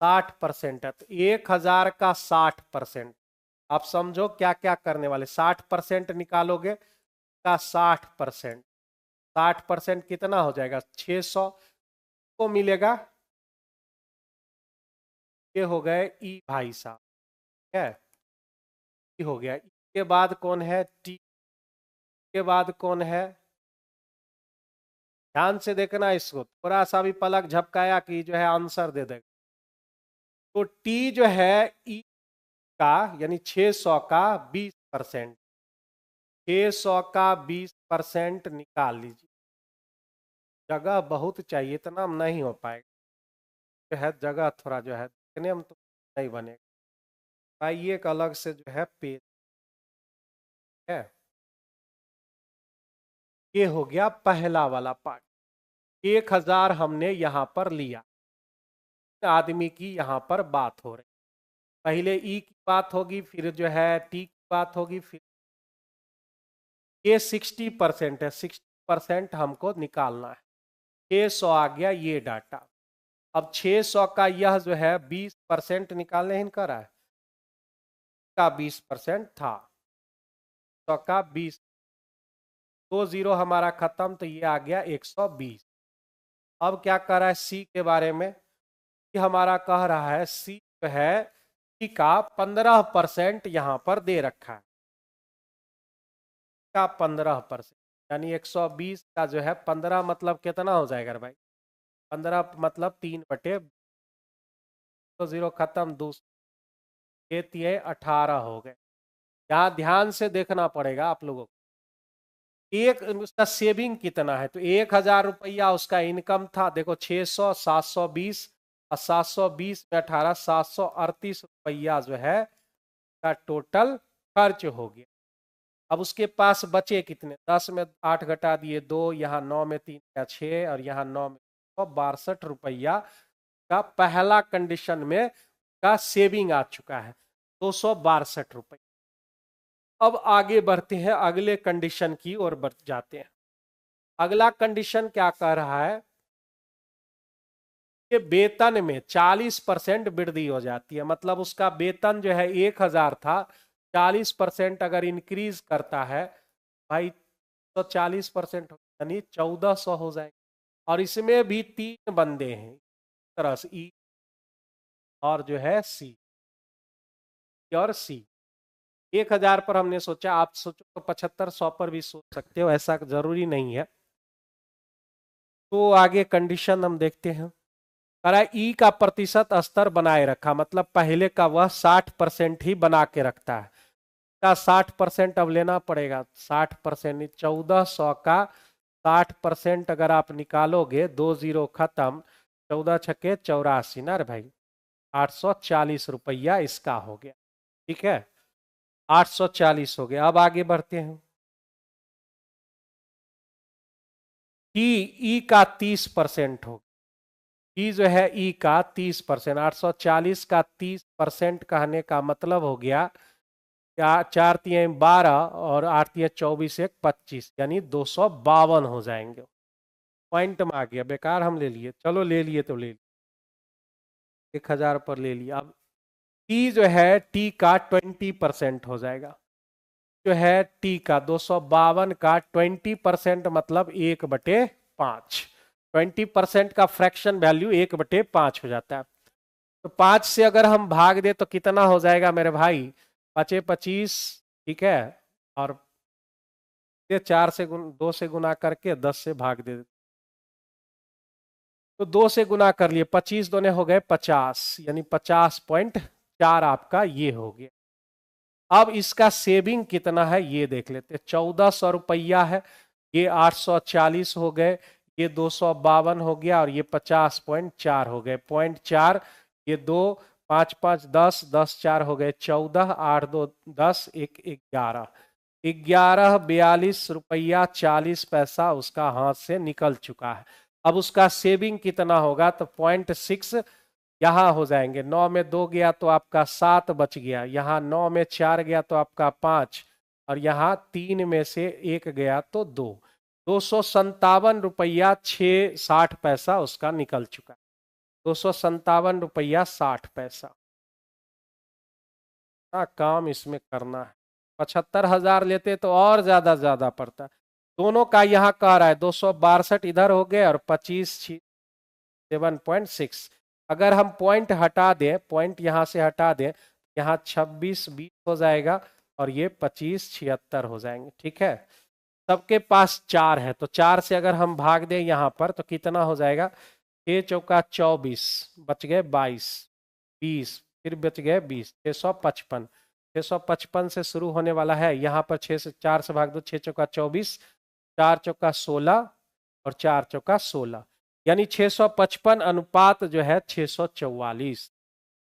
Speaker 1: 60% है। तो 1,000 का 60%, आप समझो क्या क्या करने वाले। 60% निकालोगे का 60%, 60% कितना हो जाएगा, 600 को मिलेगा। ये हो गए ई भाई साहब, है, ई हो गया। इसके बाद कौन है, टी के बाद कौन है, ध्यान से देखना इसको, थोड़ा सा भी पलक झपकाया कि जो है आंसर दे देगा। तो टी जो है ई का यानी 600 का 20%, 600 का 20% निकाल लीजिए। जगह बहुत चाहिए, इतना नहीं हो पाएगा, जो है जगह थोड़ा जो है देखने में तो नहीं बनेगा। आइए एक अलग से जो है पेज है। ये हो गया पहला वाला पार्ट, 1,000 हमने यहां पर लिया, आदमी की यहां पर बात हो रही। पहले ई की बात होगी, फिर जो है टी की बात होगी, फिर ये 60% है, 60% हमको निकालना है। 600 आ गया ये डाटा। अब 600 का यह जो है 20% निकालने ही कर रहा है, का 20% था, 100 का 20, 2 जीरो हमारा खत्म, तो ये आ गया 120। अब क्या कर रहा है सी के बारे में, कि हमारा कह रहा है सी जो है सी का 15% यहां पर दे रखा है, का 15%, यानी 120 का जो है 15 मतलब कितना हो जाएगा भाई, 15 मतलब 3/, तो जीरो खत्म, दूसरे ये 18 हो गए। यहाँ ध्यान से देखना पड़ेगा आप लोगों को, एक उसका सेविंग कितना है। तो 1,000 रुपया उसका इनकम था, देखो 600, 720 और 720 में 18, 738 रुपया जो है का टोटल खर्च हो गया। अब उसके पास बचे कितने, 10 में 8 घटा दिए 2, यहाँ 9 में 3 या 6, और यहाँ 9 में 62 रुपया का पहला कंडीशन में का सेविंग आ चुका है, 262 रुपये। अब आगे बढ़ते हैं, अगले कंडीशन की ओर बढ़ जाते हैं। अगला कंडीशन क्या कह रहा है कि वेतन में 40% वृद्धि हो जाती है, मतलब उसका वेतन जो है 1,000 था, 40% अगर इंक्रीज करता है भाई, तो 40% यानी 1,400 हो जाएगा। और इसमें भी 3 बंदे हैं, तरह से ई और जो है सी, और सी। 1,000 पर हमने सोचा, आप सोचो तो 75-100 पर भी सोच सकते हो, ऐसा जरूरी नहीं है। तो आगे कंडीशन हम देखते हैं। करा ई का प्रतिशत स्तर बनाए रखा, मतलब पहले का वह 60% ही बना के रखता है, का 60% अब लेना पड़ेगा। 60% 1,400 का 60% अगर आप निकालोगे, 2 जीरो खत्म, 14 छके 84 ना रे भाई, 840 रुपया इसका हो गया, ठीक है, 840 हो गया। अब आगे बढ़ते हैं। ई का 30% हो, ई जो है ई का 30%, 840 का 30% कहने का मतलब हो गया, 4×3 = 12 और 8×3 = 24, 1 25, यानी 252 हो जाएंगे। पॉइंट में आ गया, बेकार हम ले लिए, चलो ले लिए तो ले लिए, 1000 पर ले लिया। अब टी जो है टी का 20% हो जाएगा, जो है टी का 252 का 20% मतलब 1/5, 20% का फ्रैक्शन वैल्यू 1/5 हो जाता है। तो 5 से अगर हम भाग दे तो कितना हो जाएगा मेरे भाई, 5×5 = 25, ठीक है, और 4 से 2 से गुना करके 10 से भाग दे, तो 2 से गुना कर लिए, 25 दूने हो गए 50, यानी 50.4 आपका ये हो गया। अब इसका सेविंग कितना है ये देख लेते हैं। 1400 रुपया है, ये 840 हो गए, ये 252 हो गया, और ये 50.4 हो गए, 0.4, ये 2, 5 5 10, 10 4 हो गए 14, 8 2 10, 1 11, 1142 रुपया 40 पैसा उसका हाथ से निकल चुका है। अब उसका सेविंग कितना होगा, तो 0.6 यहां हो जाएंगे, 9 में 2 गया तो आपका 7 बच गया, यहाँ 9 में 4 गया तो आपका 5, और यहाँ 3 में से 1 गया तो 2, 257 रुपया 60 पैसा उसका निकल चुका, 257 रुपया 60 पैसा। काम इसमें करना है, 75,000 लेते तो और ज्यादा पड़ता। दोनों का यहाँ कह रहा है 262 इधर हो गए और 25 7.6, अगर हम पॉइंट हटा दें, पॉइंट यहां से हटा दें, यहाँ 26 20 हो जाएगा, और ये 25 76 हो जाएंगे, ठीक है। सबके पास 4 है, तो 4 से अगर हम भाग दें यहाँ पर तो कितना हो जाएगा, 6 चौका 24, बच गए 22, 20, फिर बच गए 20, 655, 655 से शुरू होने वाला है, यहाँ पर 6 से 4 से भाग दो, 6 चौका 24, 4 चौका 16, और 4 चौका 16, यानी 655 अनुपात जो है 644,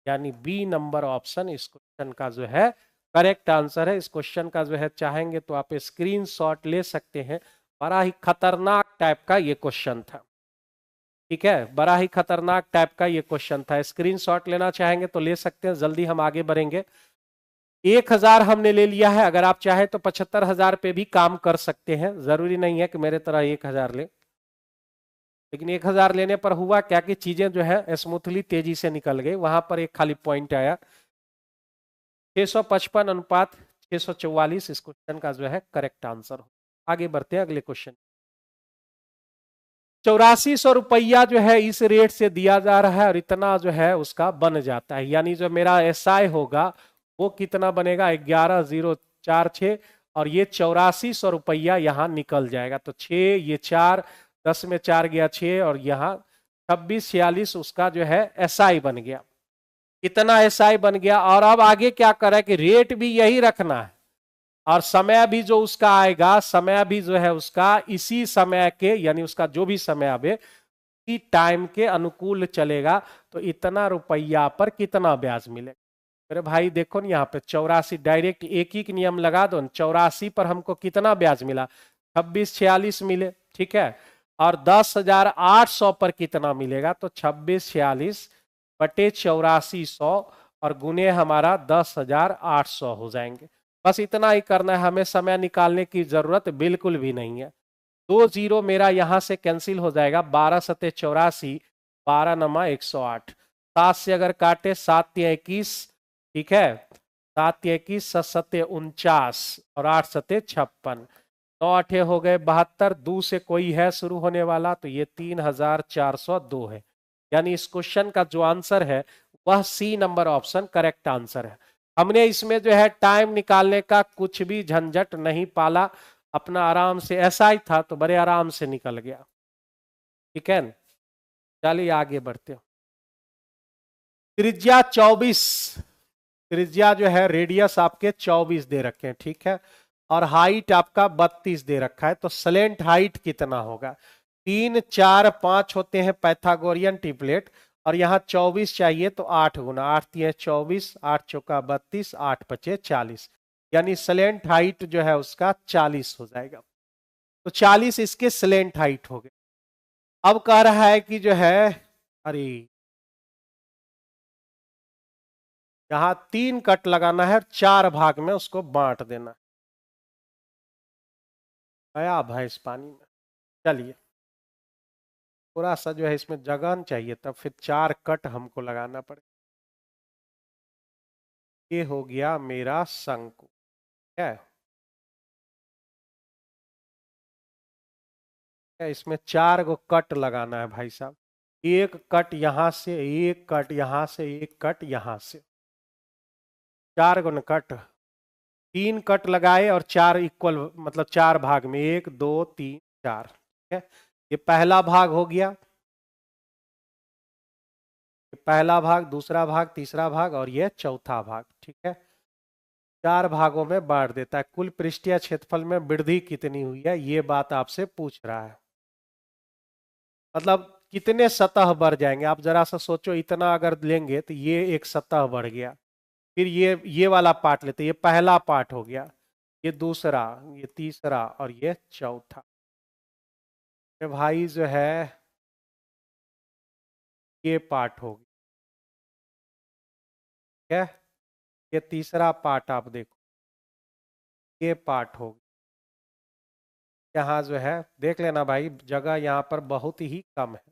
Speaker 1: यानी बी नंबर ऑप्शन इस क्वेश्चन का जो है करेक्ट आंसर है। इस क्वेश्चन का जो है चाहेंगे तो आप स्क्रीनशॉट ले सकते हैं, बड़ा ही खतरनाक टाइप का ये क्वेश्चन था, ठीक है, बड़ा ही खतरनाक टाइप का ये क्वेश्चन था। स्क्रीनशॉट लेना चाहेंगे तो ले सकते हैं, जल्दी हम आगे बढ़ेंगे। 1000 हमने ले लिया है, अगर आप चाहें तो 75,000 पे भी काम कर सकते हैं, जरूरी नहीं है कि मेरे तरह 1000 ले, लेकिन 1000 लेने पर हुआ क्या कि चीजें जो है स्मूथली तेजी से निकल गई, वहां पर एक खाली पॉइंट आया, 655 अनुपात 644 इस क्वेश्चन का जो है करेक्ट आंसर हो। आगे बढ़ते हैं अगले क्वेश्चन। 8400 रुपया जो है इस रेट से दिया जा रहा है, और इतना जो है उसका बन जाता है, यानी जो मेरा एसआई होगा वो कितना बनेगा, 11046, और ये 8400 रुपया यहाँ निकल जाएगा, तो 6 ये 4, 10 में 4 गया 6, और यहाँ 2646 उसका जो है एसआई बन गया, इतना एसआई बन गया। और अब आगे क्या करें कि रेट भी यही रखना है, और समय भी जो उसका आएगा, समय भी जो है उसका इसी समय के, यानी उसका जो भी समय आवे इसी टाइम के अनुकूल चलेगा, तो इतना रुपया पर कितना ब्याज मिलेगा। मेरे भाई देखो ना, यहाँ पे 84, डायरेक्ट एक ही नियम लगा दो, 84 पर हमको कितना ब्याज मिला, 2646 मिले, ठीक है, और 10,800 पर कितना मिलेगा, तो 2646 बटे 8400 और गुने हमारा 10,800 हो जाएंगे। बस इतना ही करना है, हमें समय निकालने की जरूरत बिल्कुल भी नहीं है। 2 0 मेरा यहां से कैंसिल हो जाएगा, 12 सते 84, 12 नमा 108, 7 से अगर काटे 7 या 21, ठीक है, 7 या 21, 7 सते 49, और 8 सते 56, 9 8 हो गए 72, 2 से कोई है शुरू होने वाला, तो ये 3402 है, यानी इस क्वेश्चन का जो आंसर है वह C number option correct answer है। हमने इसमें जो है टाइम निकालने का कुछ भी झंझट नहीं पाला, अपना आराम से, ऐसा ही था तो बड़े आराम से निकल गया, ठीक है। चलिए आगे बढ़ते हो। त्रिज्या 24, त्रिज्या जो है रेडियस आपके 24 दे रखे हैं, ठीक है, और हाइट आपका 32 दे रखा है, तो स्लेंट हाइट कितना होगा, 3 4 5 होते हैं पैथागोरियन ट्रिपलेट, और यहाँ 24 चाहिए, तो 8 गुना 8 3 24, 8 चौका 32, 8 पचे 40, यानी स्लेंट हाइट जो है उसका 40 हो जाएगा, तो 40 इसके स्लेंट हाइट हो गए। अब कह रहा है कि जो है, अरे यहाँ 3 कट लगाना है, 4 भाग में उसको बांट देना है, गया भैंस पानी में। चलिए थोड़ा सा जो है इसमें जगह चाहिए, तब फिर 4 कट हमको लगाना पड़ेगा। ये हो गया मेरा शंकु है। इसमें 4 गो कट लगाना है भाई साहब। एक कट यहां से, एक कट यहां से, एक कट यहां से, 4 गो न कट। 3 कट लगाए और 4 इक्वल, मतलब 4 भाग में, 1 2 3 4। ठीक है, ये पहला भाग हो गया। ये पहला भाग, दूसरा भाग, तीसरा भाग और ये चौथा भाग। ठीक है, 4 भागों में बांट देता है। कुल पृष्ठीय क्षेत्रफल में वृद्धि कितनी हुई है, ये बात आपसे पूछ रहा है। मतलब कितने सतह बढ़ जाएंगे, आप जरा सा सोचो। इतना अगर लेंगे तो ये एक सतह बढ़ गया। फिर ये वाला पार्ट लेते, ये पहला पार्ट हो गया, ये दूसरा, ये तीसरा और ये चौथा। ये भाई जो है ये पार्ट हो गया। ठीक है, ये तीसरा पार्ट आप देखो, ये पार्ट हो गया। यहाँ जो है देख लेना भाई, जगह यहाँ पर बहुत ही कम है।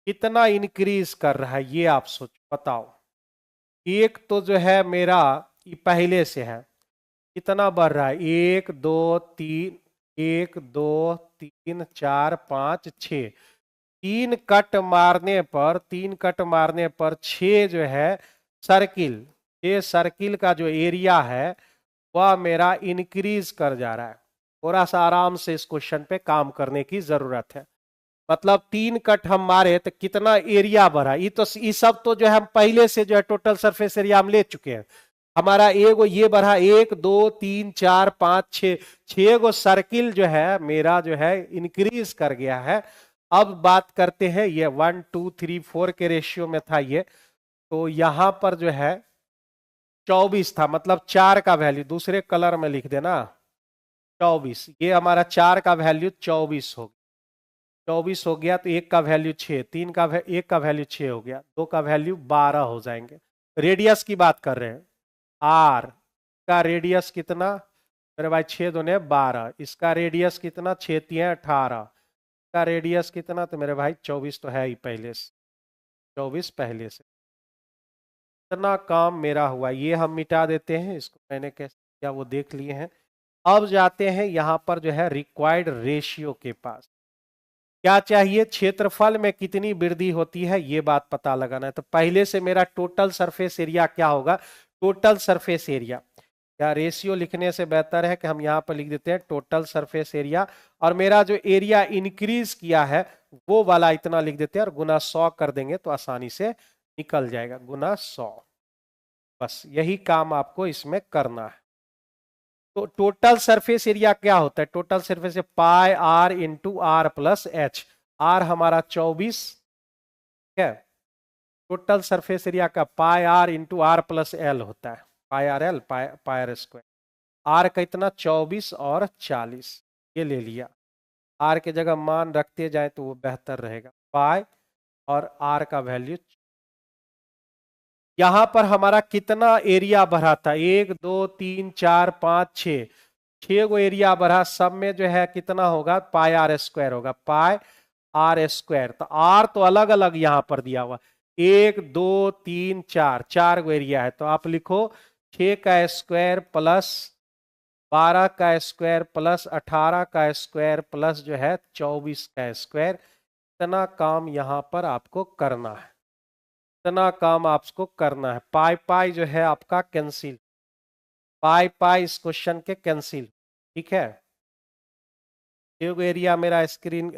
Speaker 1: कितना इंक्रीज कर रहा है ये आप सोचो, बताओ। एक तो जो है मेरा ये पहले से है, कितना बढ़ रहा है, 1 2 3, 1 2 3 4 5 6। 3 कट मारने पर 6 जो है सर्किल, ये सर्किल का जो एरिया है वह मेरा इंक्रीज कर जा रहा है। थोड़ा सा आराम से इस क्वेश्चन पे काम करने की जरूरत है। मतलब 3 कट हम मारे तो कितना एरिया बढ़ा, ये सब तो जो है हम पहले से जो है टोटल सरफेस एरिया हम ले चुके हैं। हमारा एगो ये बढ़ा, 1 2 3 4 5 6, 6 गो सर्किल जो है मेरा जो है इंक्रीज कर गया है। अब बात करते हैं, ये 1 2 3 4 के रेशियो में था ये, तो यहां पर जो है 24 था, मतलब 4 का वैल्यू दूसरे कलर में लिख देना, 24। ये हमारा 4 का वैल्यू 24 हो गया। 24 हो गया तो एक का वैल्यू 6, एक का वैल्यू 6 हो गया, दो का वैल्यू 12 हो जाएंगे। रेडियस की बात कर रहे हैं, आर का रेडियस कितना मेरे भाई, 6 दूने 12। इसका रेडियस कितना, 6 तिया 18। का रेडियस कितना, तो मेरे भाई 24 तो है ही पहले से, 24 पहले से। इतना काम मेरा हुआ, ये हम मिटा देते हैं, इसको मैंने कैसे किया वो देख लिए हैं। अब जाते हैं यहां पर जो है रिक्वायर्ड रेशियो के पास। क्या चाहिए, क्षेत्रफल में कितनी वृद्धि होती है ये बात पता लगाना है। तो पहले से मेरा टोटल सरफेस एरिया क्या होगा, टोटल सरफेस एरिया, या रेशियो लिखने से बेहतर है कि हम यहाँ पर लिख देते हैं टोटल सरफेस एरिया। और मेरा जो एरिया इंक्रीज किया है वो वाला इतना लिख देते हैं और गुना 100 कर देंगे तो आसानी से निकल जाएगा, गुना 100। बस यही काम आपको इसमें करना है। तो टोटल सरफेस एरिया क्या होता है, total surface pi are into are plus h. R हमारा 24 है, टोटल सरफेस एरिया का pi are into are plus l होता है, pi r l, pi r square. R का इतना 24 और 40, ये ले लिया। आर के जगह मान रखते जाए तो वो बेहतर रहेगा, पाई और आर का वैल्यू। यहां पर हमारा कितना एरिया बढ़ा था, 1 2 3 4 5 6, 6 गो एरिया बढ़ा। सब में जो है कितना होगा, पाई आर स्क्वायर होगा, पाई आर स्क्वायर। तो आर तो अलग अलग यहां पर दिया हुआ, 1 2 3 4, 4 गो एरिया है। तो आप लिखो 6 का स्क्वायर प्लस 12 का स्क्वायर प्लस 18 का स्क्वायर प्लस जो है 24 का स्क्वायर। इतना काम यहां पर आपको करना है, इतना काम आपको करना है। पाई पाई जो है आपका कैंसिल, पाई पाई इस क्वेश्चन के कैंसिल। ठीक है, एरिया मेरा स्क्रीन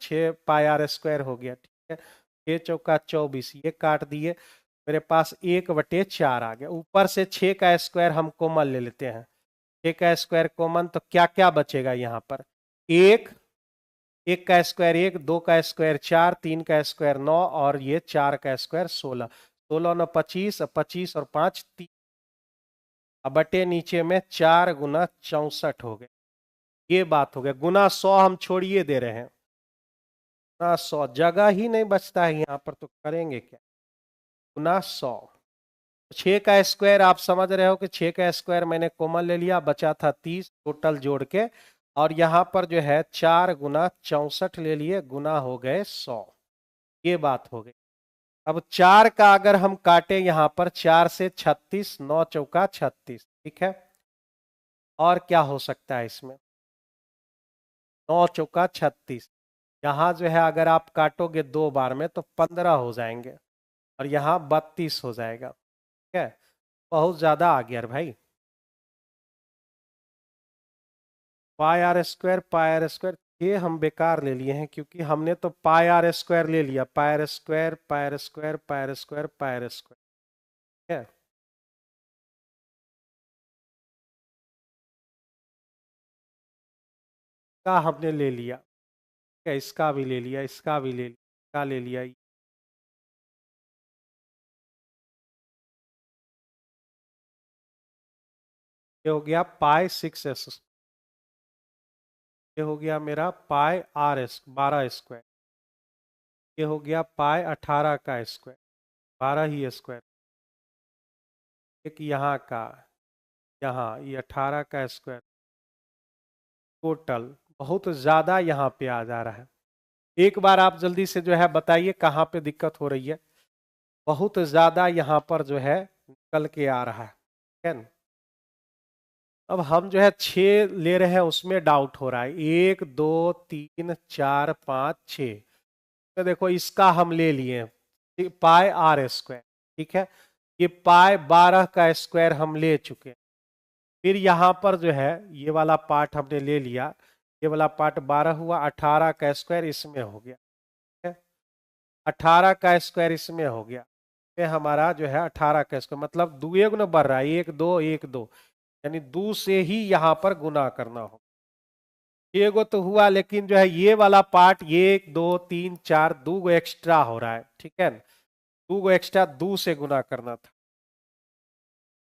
Speaker 1: 6 पाई आर स्क्वायर हो गया। ठीक है, 6 चौका 24, ये काट दिए, मेरे पास 1/4 आ गया। ऊपर से 6 का स्क्वायर हम कॉमन ले लेते हैं, 6 का स्क्वायर कॉमन, तो क्या क्या बचेगा यहाँ पर, एक, एक का स्क्वायर 1, 2 का स्क्वायर 4, 3 का स्क्वायर 9 और ये 4 का स्क्वायर 16। 16 9 25, 25 और 5 30, अब बटे नीचे में 4 गुना 64 हो गए। ये बात हो गया, गुना 100 हम छोड़िए दे रहे हैं, गुना 100, जगह ही नहीं बचता है यहाँ पर, तो करेंगे क्या, गुना 100। 6 का स्क्वायर आप समझ रहे हो कि 6 का स्क्वायर मैंने कॉमन ले लिया, बचा था 30 टोटल जोड़ के। और यहाँ पर जो है 4 गुना 64 ले लिए, गुना हो गए 100। ये बात हो गई। अब 4 का अगर हम काटे यहाँ पर 4 से 36, 9 चौका 36, ठीक है। और क्या हो सकता है इसमें, 9 चौका 36, यहाँ जो है अगर आप काटोगे 2 बार में तो 15 हो जाएंगे, और यहाँ 32 हो जाएगा, ठीक है। बहुत ज्यादा आ गया भाई। पाई आर स्क्वायर ये हम बेकार ले लिए हैं, क्योंकि हमने तो पाई आर स्क्वायर ले लिया, pi r square, pi r square, pi r square, pi r square, ठीक है। का हमने ले लिया, ठीक है, इसका भी ले लिया, इसका भी ले लिया, इसका ले लिया। ये हो गया पाई 6s, ये हो गया मेरा पाई आर एस 12 स्क्वायर, ये हो गया पाई 18 का स्क्वायर, 12 ही स्क्वायर। एक यहाँ का, यहाँ ये 18 का स्क्वायर, टोटल बहुत ज्यादा यहाँ पे आ जा रहा है। एक बार आप जल्दी से जो है बताइए कहाँ पे दिक्कत हो रही है। बहुत ज्यादा यहाँ पर जो है निकल के आ रहा है, ठीक है ना। अब हम जो है 6 ले रहे हैं, उसमें डाउट हो रहा है। 1 2 3 4 5 6, तो देखो इसका हम ले लिए पाई आर स्क्वायर, ठीक है। ये पाई 12 का स्क्वायर हम ले चुके हैं। फिर यहाँ पर जो है ये वाला पार्ट हमने ले लिया, ये वाला पार्ट 12 हुआ, 18 का स्क्वायर इसमें हो गया, ठीक है। 18 का स्क्वायर इसमें हो गया, ये हमारा जो है 18 का स्क्वायर, मतलब दुए गुना बढ़ रहा है, 1 2 1 2, यानी 2 से ही यहाँ पर गुना करना हो। ये गो तो हुआ, लेकिन जो है ये वाला पार्ट, ये 1 2 3 4, 2 गो एक्स्ट्रा हो रहा है, ठीक है ना। 2 गो एक्स्ट्रा, 2 से गुना करना था,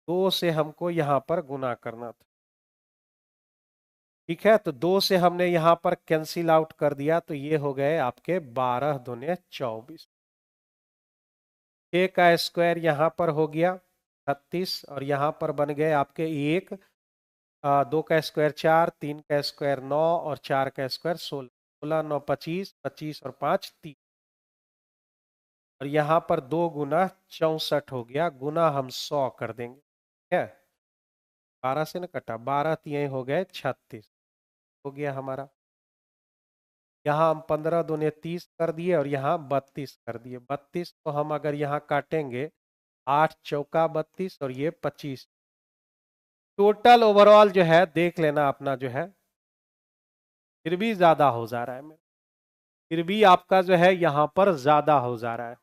Speaker 1: 2 से हमको यहाँ पर गुना करना था, ठीक है। तो 2 से हमने यहाँ पर कैंसिल आउट कर दिया, तो ये हो गए आपके 12 दूने 24। 6 का स्क्वायर यहाँ पर हो गया 36, और यहाँ पर बन गए आपके 1, 2 का स्क्वायर 4, 3 का स्क्वायर 9, और 4 का स्क्वायर 16, 16 9 25, 25 और 5 30, और यहाँ पर 2 गुना 64 हो गया, गुना हम 100 कर देंगे, ठीक है। 12 से न कटा, 12 तिये हो गए 36, हो गया हमारा। यहाँ हम 15 दूने 30 कर दिए, और यहाँ 32 कर दिए। 32 तो हम अगर यहाँ काटेंगे, 8 चौका 32, और ये 25। टोटल ओवरऑल जो है देख लेना अपना, जो है फिर भी ज्यादा हो जा रहा है मेरा, फिर भी आपका जो है यहाँ पर ज्यादा हो जा रहा है,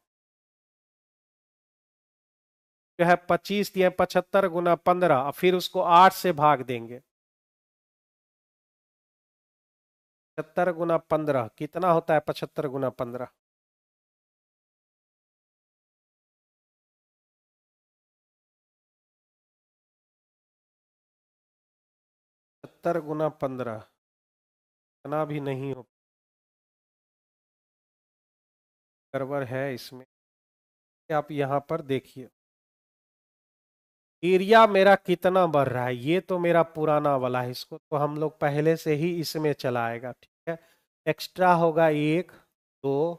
Speaker 1: जो है 25 या 75 गुना 15, फिर उसको 8 से भाग देंगे। 75 गुना 15 कितना होता है, 75 गुना 15, 75 गुना 15 इतना भी नहीं हो, गड़बड़ है इसमें। आप यहाँ पर देखिए एरिया मेरा कितना बढ़ रहा है, ये तो मेरा पुराना वाला है, इसको तो हम लोग पहले से ही इसमें चलाएगा, ठीक है। एक्स्ट्रा होगा 1 2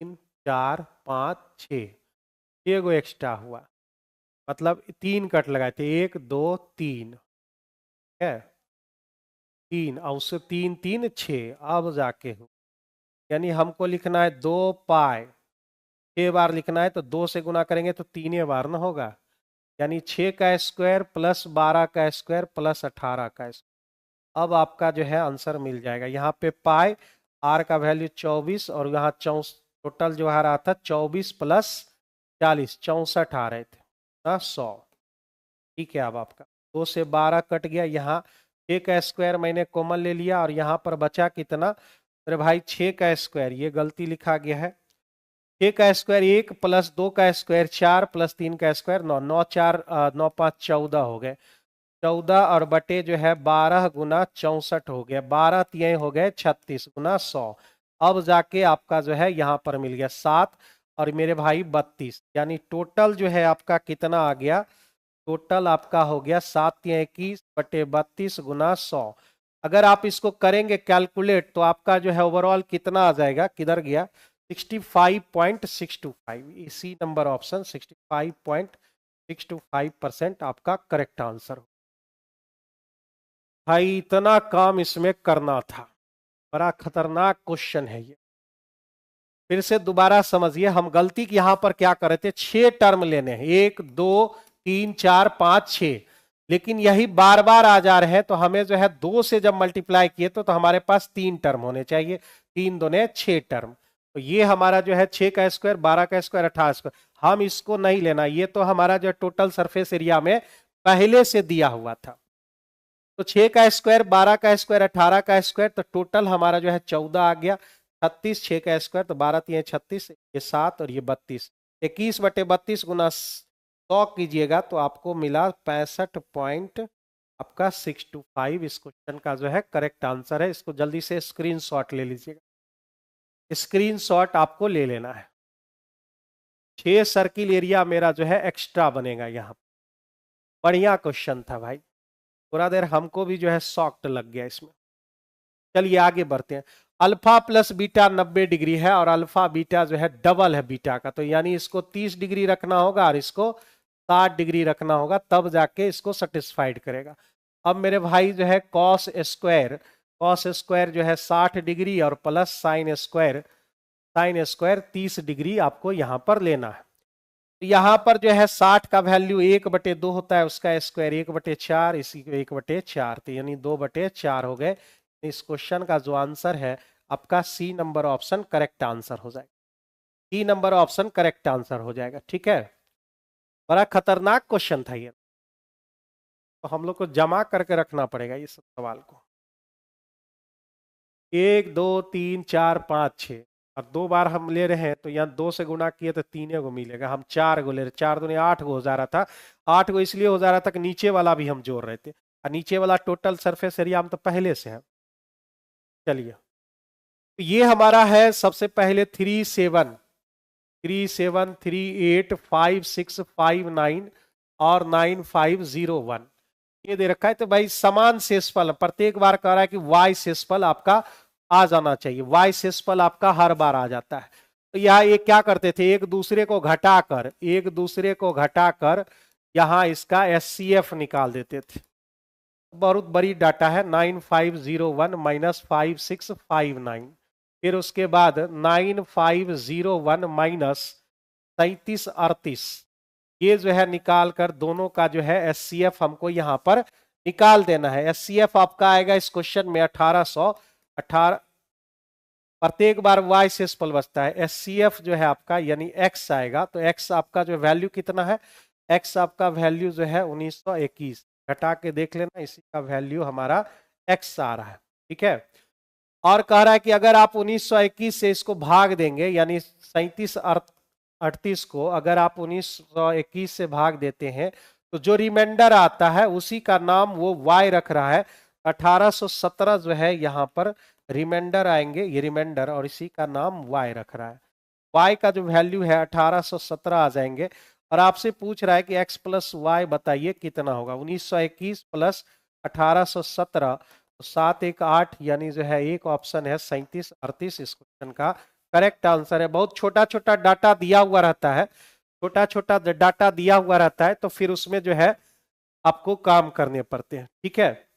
Speaker 1: 3 4 5 6, 6 गो एक्स्ट्रा हुआ, मतलब 3 कट लगाए थे, 1 2 3, है 3, और उससे 3 3 6, अब जाके हो, यानी हमको लिखना है 2 पाई, 6 बार लिखना है, तो 2 से गुना करेंगे तो 3 बार ना होगा, यानी 6 का स्क्वायर प्लस 12 का स्क्वायर प्लस 18 का स्क्वायर। अब आपका जो है आंसर मिल जाएगा। यहाँ पे पाई आर का वैल्यू 24, और यहाँ टोटल जो आ रहा था 24 प्लस 40, 64 आ रहे थे ना, 100, ठीक है। अब आपका 2 से 12 कट गया, यहाँ 6 का स्क्वायर मैंने कॉमन ले लिया, और यहाँ पर बचा कितना, अरे भाई 6 का स्क्वायर, ये गलती लिखा गया है, 6 का स्क्वायर 1 प्लस 2 का स्क्वायर 4 प्लस 3 का स्क्वायर 9, 9 4 9 5 14 हो गए, 14 और बटे जो है 12 गुना 64 हो गया, 12 तिये हो गए 36 गुना 100। अब जाके आपका जो है यहाँ पर मिल गया 7, और मेरे भाई 32, यानी टोटल जो है आपका कितना आ गया, टोटल आपका हो गया 7 तिये 21 बटे 32 गुना 100। अगर आप इसको करेंगे कैलकुलेट तो आपका जो है ओवरऑल कितना आ जाएगा, किधर गया, 65.625। इसी नंबर ऑप्शन 65.625% आपका करेक्ट आंसर हो। भाई इतना काम इसमें करना था, बड़ा खतरनाक क्वेश्चन है ये। फिर से दोबारा समझिए, हम गलती यहां पर क्या कर रहे थे, 6 टर्म लेने हैं, 1 2 3 4 5 6, लेकिन यही बार बार आ जा रहे हैं, तो हमें जो है 2 से जब मल्टीप्लाई किए तो हमारे पास 3 टर्म होने चाहिए, 3 दूने 6 टर्म। तो ये हमारा जो है 6 का स्क्वायर, 12 का स्क्वायर, 18 स्क्वायर, हम इसको नहीं लेना, ये तो हमारा जो टोटल सरफेस एरिया में पहले से दिया हुआ था। तो 6 का स्क्वायर, 12 का स्क्वायर, 18 का स्क्वायर, तो टोटल हमारा जो है 14 आ गया। 36, 6 का स्क्वायर तो 12 3 36, ये 7 और ये 32, 21/32 गुना 100 कीजिएगा तो आपको मिला 65.625। इस क्वेश्चन का जो है करेक्ट आंसर है। इसको जल्दी से स्क्रीनशॉट ले लीजिएगा, स्क्रीनशॉट आपको ले लेना है। 6 सर्किल एरिया मेरा जो है एक्स्ट्रा बनेगा यहाँ। बढ़िया क्वेश्चन था भाई, थोड़ा देर हमको भी जो है शॉक्ट लग गया इसमें। चलिए आगे बढ़ते हैं। अल्फा प्लस बीटा 90 डिग्री है और अल्फा बीटा जो है डबल है बीटा का, तो यानी इसको 30 डिग्री रखना होगा और इसको 60 डिग्री रखना होगा, तब जाके इसको सेटिस्फाइड करेगा। अब मेरे भाई जो है कॉस स्क्वायर जो है 60 डिग्री और प्लस साइन स्क्वायर 30 डिग्री आपको यहां पर लेना है। तो यहां पर जो है 60 का वैल्यू 1/2 होता है, उसका स्क्वायर 1/4, इसी को 1/4, तो यानी 2/4 हो गए। इस क्वेश्चन का जो आंसर है आपका C number option correct answer हो जाएगा, C number option correct answer हो जाएगा। ठीक है, बड़ा खतरनाक क्वेश्चन था ये, तो हम लोग को जमा करके रखना पड़ेगा ये सब सवाल को। 1 2 3 4 5 6 और 2 बार हम ले रहे हैं, तो यहाँ 2 से गुणा किए तो 3 को मिलेगा, हम 4 को ले रहे, 4 दूनी 8 को हो जा रहा था। 8 को इसलिए हो जा रहा था कि नीचे वाला भी हम जोड़ रहे थे, और नीचे वाला टोटल सरफेस एरिया हम तो पहले से है। चलिए, तो ये हमारा है सबसे पहले 3 7 3 7 3 8 5 6 5 9 और 9 5 0 1, ये दे रखा है। तो भाई समान शेषफल, प्रत्येक बार कह रहा है कि वाई शेषफल आपका आ जाना चाहिए, वाई शेषफल आपका हर बार आ जाता है। तो यहाँ ये क्या करते थे, एक दूसरे को घटाकर यहाँ इसका SCF निकाल देते थे। बहुत बड़ी डाटा है, 9501 माइनस 5659, फिर उसके बाद 9501 माइनस 3738, ये जो है निकाल कर दोनों का जो है SCF हमको यहां पर निकाल देना है। SCF आपका आएगा इस क्वेश्चन में 1818, प्रत्येक बार y शेषफल बचता है, SCF जो है आपका यानी x आएगा, तो x आपका जो वैल्यू कितना है, x आपका वैल्यू जो है 1921, घटा के देख लेना, इसी का वैल्यू हमारा x आ रहा है। ठीक है, और कह रहा है कि अगर आप 1921 से इसको भाग देंगे, यानी 3738 को अगर आप 1921 से भाग देते हैं, तो जो रिमाइंडर आता है उसी का नाम वो y रख रहा है। 1817 जो है यहाँ पर रिमाइंडर आएंगे, ये रिमाइंडर, और इसी का नाम y रख रहा है। y का जो वैल्यू है 1817 आ जाएंगे, और आपसे पूछ रहा है कि x प्लस वाई बताइए कितना होगा। 1921 प्लस 1817, 7 1 8, यानी जो है एक ऑप्शन है 3738 इस क्वेश्चन का करेक्ट आंसर है। बहुत छोटा छोटा डाटा दिया हुआ रहता है, छोटा छोटा डाटा दिया हुआ रहता है, तो फिर उसमें जो है आपको काम करने पड़ते हैं। ठीक है,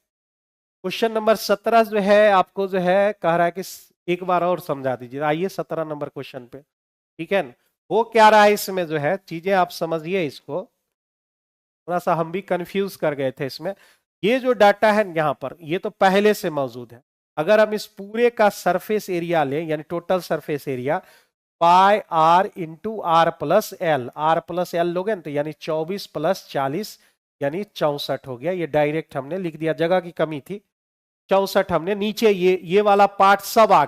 Speaker 1: क्वेश्चन नंबर 17 जो है आपको जो है कह रहा है कि एक बार और समझा दीजिए। आइए 17 नंबर क्वेश्चन पे। ठीक है, वो क्या रहा है इसमें जो है चीजें आप समझिए, इसको थोड़ा सा हम भी कंफ्यूज कर गए थे इसमें। ये जो डाटा है यहाँ पर, ये तो पहले से मौजूद है। अगर हम इस पूरे का सरफेस एरिया लें, यानी total surface area, pi are into are plus L लोगे ना, तो यानी 24 प्लस 40 यानी 64 हो गया। ये डायरेक्ट हमने लिख दिया, जगह की कमी थी, 64 हमने नीचे ये वाला पार्ट सब आ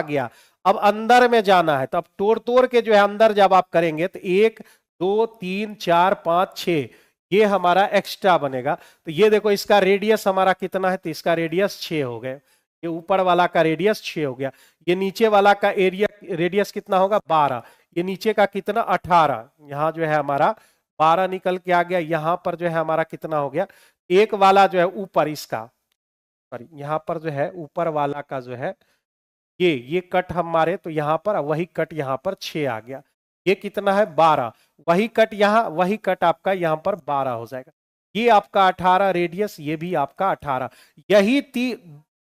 Speaker 1: गया। अब अंदर में जाना है, तो अब तोड़ के जो है अंदर जब आप करेंगे तो 1 2 3 4 5 6 ये हमारा एक्स्ट्रा बनेगा। तो ये देखो इसका रेडियस हमारा कितना है, तो इसका रेडियस 6 हो गए, ये ऊपर वाला का रेडियस 6 हो गया। ये नीचे वाला का एरिया रेडियस कितना होगा 12, ये नीचे का कितना 18, यहाँ जो है हमारा 12 निकल के आ गया। यहाँ पर जो है हमारा कितना हो गया, एक वाला जो है ऊपर इसका सॉरी यहाँ पर जो है ऊपर वाला का जो है ये कट हम मारे तो यहाँ पर वही कट यहाँ पर 6 आ गया। ये कितना है 12, वही कट यहाँ, वही कट आपका यहाँ पर 12 हो जाएगा। ये आपका 18 रेडियस, ये भी आपका 18। यही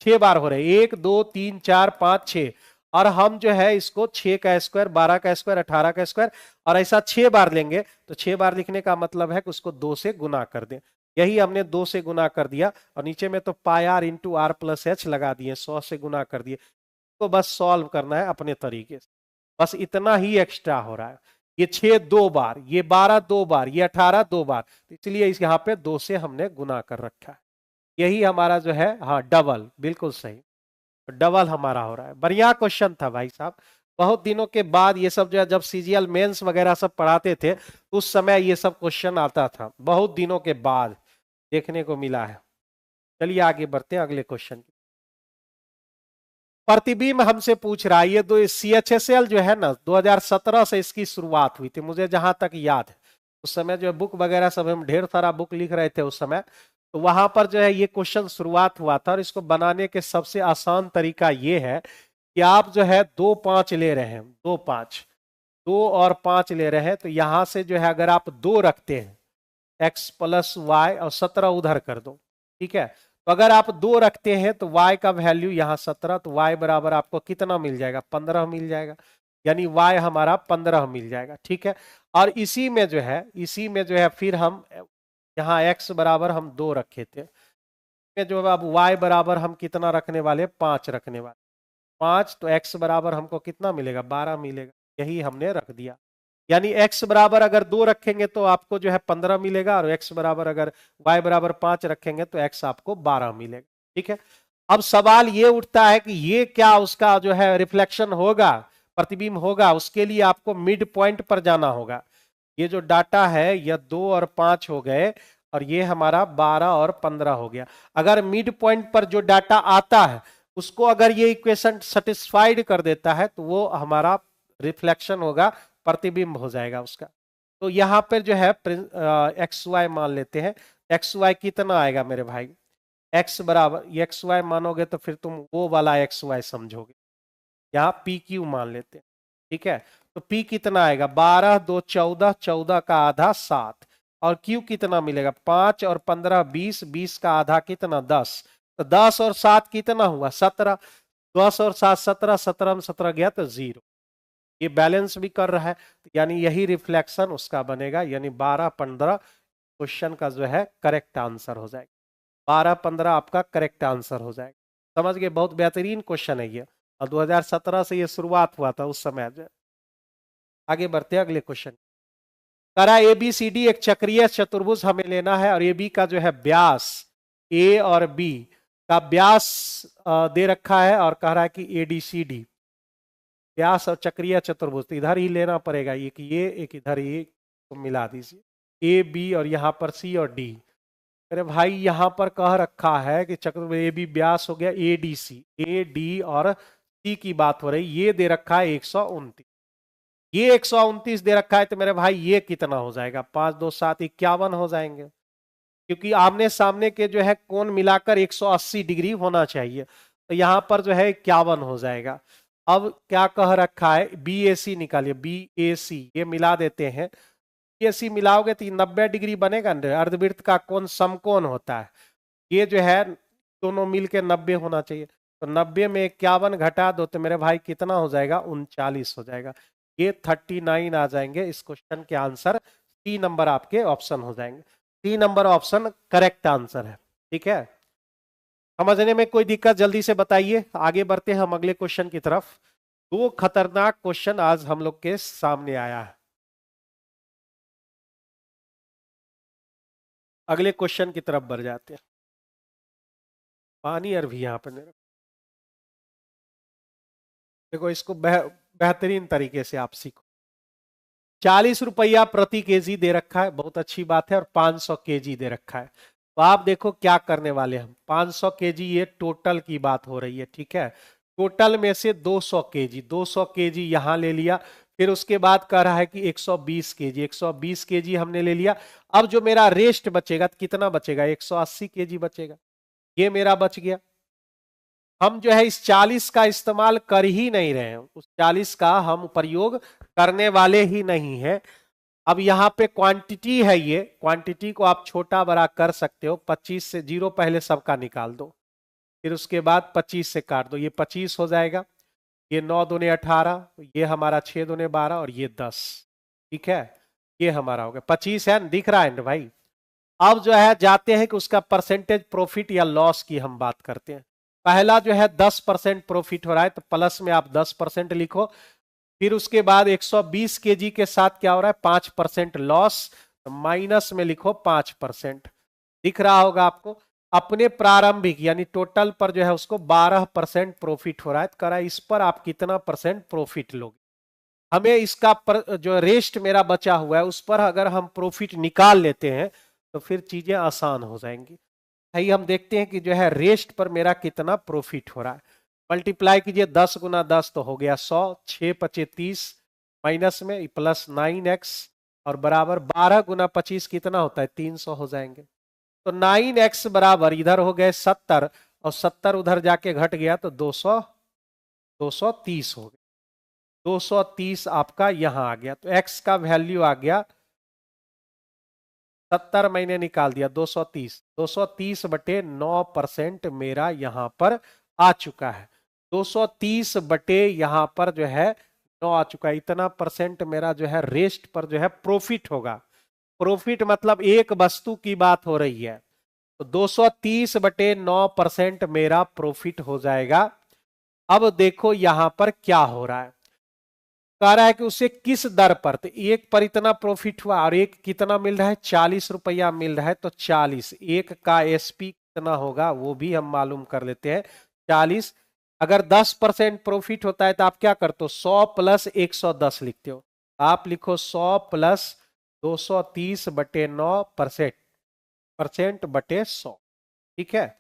Speaker 1: 6 बार हो रहे, 1 2 3 4 5 6, और हम जो है इसको 6 का स्क्वायर, 12 का स्क्वायर, 18 का स्क्वायर और ऐसा 6 बार लेंगे। तो 6 बार लिखने का मतलब है कि उसको 2 से गुना कर दें। यही हमने 2 से गुना कर दिया और नीचे में तो pi are into are plus h लगा दिए, 100 से गुना कर दिए। तो बस सॉल्व करना है अपने तरीके से, बस इतना ही एक्स्ट्रा हो रहा है। ये 6 2 बार, ये 12 2 बार, ये 18 2 बार, इसलिए इस यहाँ पे 2 से हमने गुना कर रखा है। यही हमारा जो है, हाँ डबल, बिल्कुल सही, डबल हमारा हो रहा है। बढ़िया क्वेश्चन था भाई साहब। बहुत दिनों के बाद ये सब जो है, जब सीजीएल मेंस वगैरह सब पढ़ाते थे उस समय ये सब क्वेश्चन आता था, बहुत दिनों के बाद देखने को मिला है। चलिए आगे बढ़ते हैं अगले क्वेश्चन। प्रतिबिंब हमसे पूछ रहा है, ये दो CHSL जो है ना 2017 से इसकी शुरुआत हुई थी, मुझे जहां तक याद है। उस समय जो है बुक वगैरह सब हम ढेर सारा बुक लिख रहे थे उस समय, तो वहां पर जो है ये क्वेश्चन शुरुआत हुआ था। और इसको बनाने के सबसे आसान तरीका ये है कि आप जो है 2 5 ले रहे हैं, 2 5, 2 और 5 ले रहे हैं, तो यहां से जो है अगर आप 2 रखते हैं, x प्लस वाई और 17 उधर कर दो, ठीक है। तो अगर आप 2 रखते हैं तो y का वैल्यू यहाँ 17, तो y बराबर आपको कितना मिल जाएगा, 15 मिल जाएगा, यानी y हमारा 15 मिल जाएगा, ठीक है। और इसी में जो है, इसी में जो है फिर हम यहाँ x बराबर हम 2 रखे थे, जो अब y बराबर हम कितना रखने वाले, 5 रखने वाले, 5, तो x बराबर हमको कितना मिलेगा, 12 मिलेगा, यही हमने रख दिया। यानी x बराबर अगर 2 रखेंगे तो आपको जो है 15 मिलेगा, और x बराबर अगर y बराबर 5 रखेंगे तो x आपको 12 मिलेगा, ठीक है। अब सवाल ये उठता है कि ये क्या उसका जो है रिफ्लेक्शन होगा, प्रतिबिंब होगा, उसके लिए आपको मिड पॉइंट पर जाना होगा। ये जो डाटा है ये 2 और 5 हो गए, और ये हमारा 12 और 15 हो गया। अगर मिड पॉइंट पर जो डाटा आता है उसको अगर ये इक्वेशन सेटिस्फाइड कर देता है तो वो हमारा रिफ्लेक्शन होगा, प्रतिबिंब हो जाएगा उसका। तो यहाँ पर जो है एक्स वाई मान लेते हैं। एक्स वाई कितना आएगा मेरे भाई, एक्स बराबर, एक्स वाई मानोगे तो फिर तुम वो वाला एक्स वाई समझोगे। यहाँ पी क्यू मान लेते हैं, ठीक है। तो पी कितना आएगा, 12 2 14, 14 का आधा 7, और क्यू कितना मिलेगा, 5 और 15 20, 20 का आधा कितना 10, तो 10 और 7 कितना हुआ 17, 10 और 7 17, 17 में 17 गया तो 0। ये बैलेंस भी कर रहा है, यानी यही रिफ्लेक्शन उसका बनेगा, यानी 12 15 क्वेश्चन का जो है करेक्ट आंसर हो जाएगा। 12 15 आपका करेक्ट आंसर हो जाएगा। समझ गए, बहुत बेहतरीन क्वेश्चन है ये, और 2017 से ये शुरुआत हुआ था उस समय। आगे बढ़ते हैं अगले क्वेश्चन। करा ABCD एक चक्रीय चतुर्भुज हमें लेना है, और AB का जो है व्यास, A और B का व्यास दे रखा है, और कह रहा है कि ADCD व्यास और चक्रीय चतुर्भुज, तो इधर ही लेना पड़ेगा, एक ये एक इधर, ये तो मिला दीजिए, ए बी और यहाँ पर सी और डी। अरे भाई यहाँ पर कह रखा है कि चक्र ए बी व्यास हो गया ADC, ए डी और सी की बात हो रही, ये दे रखा है 129, ये 129 दे रखा है, तो मेरे भाई ये कितना हो जाएगा, 5 2 7 51 हो जाएंगे, क्योंकि आमने सामने के जो है कोण मिलाकर 180 डिग्री होना चाहिए, तो यहाँ पर जो है 51 हो जाएगा। अब क्या कह रखा है, BAC निकालिए, BAC ये मिला देते हैं, BAC मिलाओगे तो 90 डिग्री बनेगा। अर्धवृत्त का कोण समकोण होता है, ये जो है दोनों मिलके 90 होना चाहिए, तो 90 में 51 घटा दो तो मेरे भाई कितना हो जाएगा, 39 हो जाएगा। ये 39 आ जाएंगे। इस क्वेश्चन के आंसर सी नंबर आपके ऑप्शन हो जाएंगे, C number option correct answer है, ठीक है। समझने में कोई दिक्कत जल्दी से बताइए, आगे बढ़ते हैं हम अगले क्वेश्चन की तरफ। दो खतरनाक क्वेश्चन आज हम लोग के सामने आया है। अगले क्वेश्चन की तरफ बढ़ जाते हैं। पानी और भी यहाँ पे देखो, इसको बेहतरीन तरीके से आप सीखो। 40 रुपया प्रति केजी दे रखा है, बहुत अच्छी बात है, और 500 केजी दे रखा है। तो आप देखो क्या करने वाले हम, 500 केजी ये टोटल की बात हो रही है, ठीक है। टोटल में से 200 केजी, 200 केजी यहाँ ले लिया, फिर उसके बाद कह रहा है कि 120 केजी, 120 केजी हमने ले लिया। अब जो मेरा रेस्ट बचेगा कितना बचेगा, 180 केजी बचेगा। ये मेरा बच गया। हम जो है इस 40 का इस्तेमाल कर ही नहीं रहे हैं, उस 40 का हम प्रयोग करने वाले ही नहीं है। अब यहाँ पे क्वांटिटी है, ये क्वांटिटी को आप छोटा बड़ा कर सकते हो। 25 से 0 पहले सबका निकाल दो, फिर उसके बाद 25 से काट दो, ये 25 हो जाएगा। ये 9 दूने 18, ये हमारा 6 दूने 12 और ये 10। ठीक है, ये हमारा हो गया 25 है, दिख रहा है ना भाई। अब जो है जाते हैं कि उसका परसेंटेज प्रॉफिट या लॉस की हम बात करते हैं। पहला जो है 10% प्रॉफिट हो रहा है, तो प्लस में आप 10% लिखो। फिर उसके बाद 120 केजी के साथ क्या हो रहा है, 5% लॉस, तो माइनस में लिखो 5%। दिख रहा होगा आपको। अपने प्रारंभिक यानी टोटल पर जो है उसको 12% प्रॉफिट हो रहा है, करा इस पर आप कितना परसेंट प्रॉफिट लोगे। हमें इसका जो रेस्ट मेरा बचा हुआ है उस पर अगर हम प्रॉफिट निकाल लेते हैं तो फिर चीजें आसान हो जाएंगी। भाई हम देखते हैं कि जो है रेस्ट पर मेरा कितना प्रॉफिट हो रहा है। मल्टीप्लाई कीजिए, 10 गुना 10 तो हो गया 100, 6 पचे 30, माइनस में प्लस 9x और बराबर 12 गुना 25 कितना होता है, 300 हो जाएंगे। तो 9x बराबर इधर हो गए 70 और 70 उधर जाके घट गया तो 230 हो गया। 230 आपका यहां आ गया, तो x का वैल्यू आ गया 70, मैंने निकाल दिया 230। 230 बटे 9% मेरा यहां पर आ चुका है। 230 बटे यहां पर जो है 9 आ चुका है। इतना परसेंट मेरा जो है रेस्ट पर जो है प्रॉफिट होगा। प्रॉफिट मतलब एक वस्तु की बात हो रही है, तो 230 बटे 9% मेरा प्रॉफिट हो जाएगा। अब देखो यहां पर क्या हो रहा है, कह रहा है कि उसे किस दर पर, तो एक पर इतना प्रॉफिट हुआ और एक कितना मिल रहा है, 40 रुपया मिल रहा है। तो 40, एक का एसपी कितना होगा वो भी हम मालूम कर लेते हैं, 40। अगर 10% प्रॉफिट होता है तो आप क्या करते हो, 100 प्लस 110 लिखते हो। आप लिखो 100 प्लस 230 बटे 9% परसेंट बटे 100। ठीक है,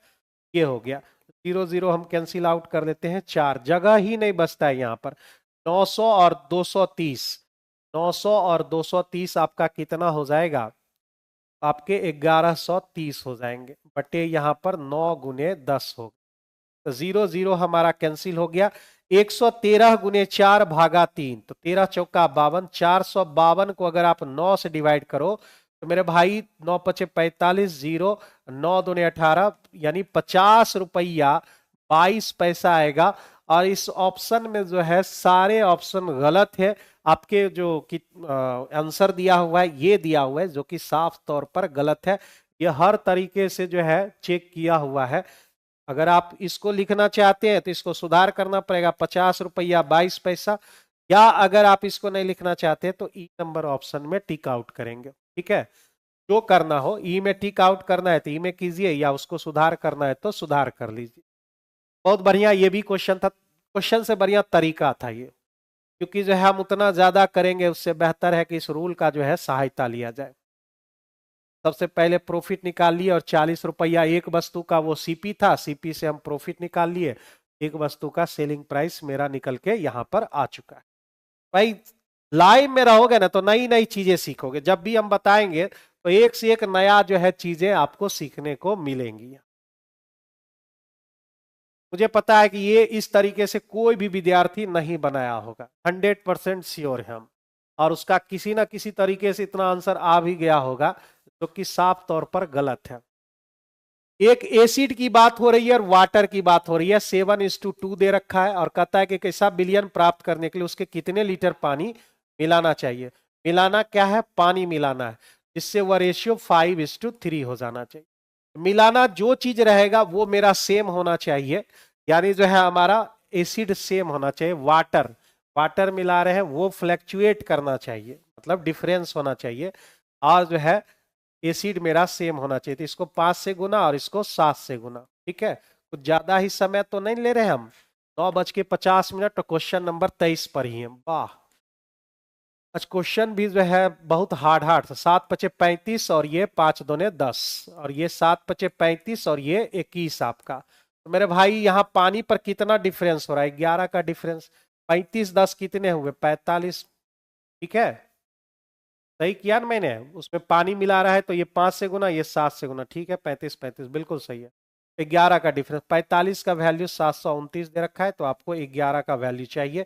Speaker 1: ये हो गया। 0 0 हम कैंसिल आउट कर देते हैं, 4 जगह ही नहीं बचता है यहां पर। 900 और 230, 900 और 230 आपका कितना हो जाएगा, आपके 1130 हो जाएंगे, बटे यहां पर 9 गुने 10 हो। तो 0 0 हमारा कैंसिल हो गया। 113 गुने 4 भागा 3, तो 13 चौका 52, 452 को अगर आप 9 से डिवाइड करो तो मेरे भाई 9 पचे 45, 0 9 दूने 18, यानी 50 रुपया 22 पैसा आएगा। और इस ऑप्शन में जो है सारे ऑप्शन गलत है। आपके जो आंसर दिया हुआ है ये दिया हुआ है जो कि साफ तौर पर गलत है। यह हर तरीके से जो है चेक किया हुआ है। अगर आप इसको लिखना चाहते हैं तो इसको सुधार करना पड़ेगा, 50 रुपया 22 पैसा। या अगर आप इसको नहीं लिखना चाहते तो ई नंबर ऑप्शन में टिक आउट करेंगे। ठीक है, जो करना हो, ई में टिक आउट करना है तो ई में कीजिए, या उसको सुधार करना है तो सुधार कर लीजिए। बहुत बढ़िया, ये भी क्वेश्चन था, क्वेश्चन से बढ़िया तरीका था ये। क्योंकि जो है हम उतना ज्यादा करेंगे उससे बेहतर है कि इस रूल का जो है सहायता लिया जाए। सबसे पहले प्रॉफिट निकाल लिए और 40 रुपया एक वस्तु का वो सीपी था, सीपी से हम प्रॉफिट निकाल लिए। एक वस्तु का सेलिंग प्राइस मेरा निकल के यहां पर आ चुका है। भाई लाइव में रहोगे ना तो नई नई चीजें सीखोगे, जब भी हम बताएंगे तो एक से एक नया जो है चीजें आपको सीखने को मिलेंगी। मुझे पता है कि ये इस तरीके से कोई भी विद्यार्थी नहीं बनाया होगा, 100% श्योर है हम। और उसका किसी ना किसी तरीके से इतना आंसर आ भी गया होगा जो कि साफ तौर पर गलत है। एक एसिड की बात हो रही है और वाटर की बात हो रही है, 7:2 दे रखा है और कहता है कि कैसा विलयन प्राप्त करने के लिए उसके कितने लीटर पानी मिलाना चाहिए। मिलाना क्या है, पानी मिलाना है, जिससे वह रेशियो 5:3 हो जाना चाहिए। मिलाना जो चीज रहेगा वो मेरा सेम होना चाहिए, यानी जो है हमारा एसिड सेम होना चाहिए। वाटर, वाटर मिला रहे हैं वो फ्लैक्चुएट करना चाहिए, मतलब डिफरेंस होना चाहिए। और जो है एसिड मेरा सेम होना चाहिए, तो इसको 5 से गुना और इसको 7 से गुना। ठीक है, कुछ ज्यादा ही समय तो नहीं ले रहे हम, 9:50 तो क्वेश्चन नंबर 23 पर ही है। वाह, आज क्वेश्चन भी जो है बहुत हार्ड हार्ड था। 7 पचे 35 और ये 5 दूने 10 और ये 7 पचे 35 और ये 21 आपका। तो मेरे भाई यहाँ पानी पर कितना डिफरेंस हो रहा है, 11 का डिफरेंस। 35 10 कितने हुए, 45। ठीक है, सही किया ना मैंने, उसमें पानी मिला रहा है तो ये 5 से गुना ये 7 से गुना। ठीक है, 35 35 बिल्कुल सही है। 11 का डिफरेंस, 45 का वैल्यू 729 दे रखा है तो आपको 11 का वैल्यू चाहिए।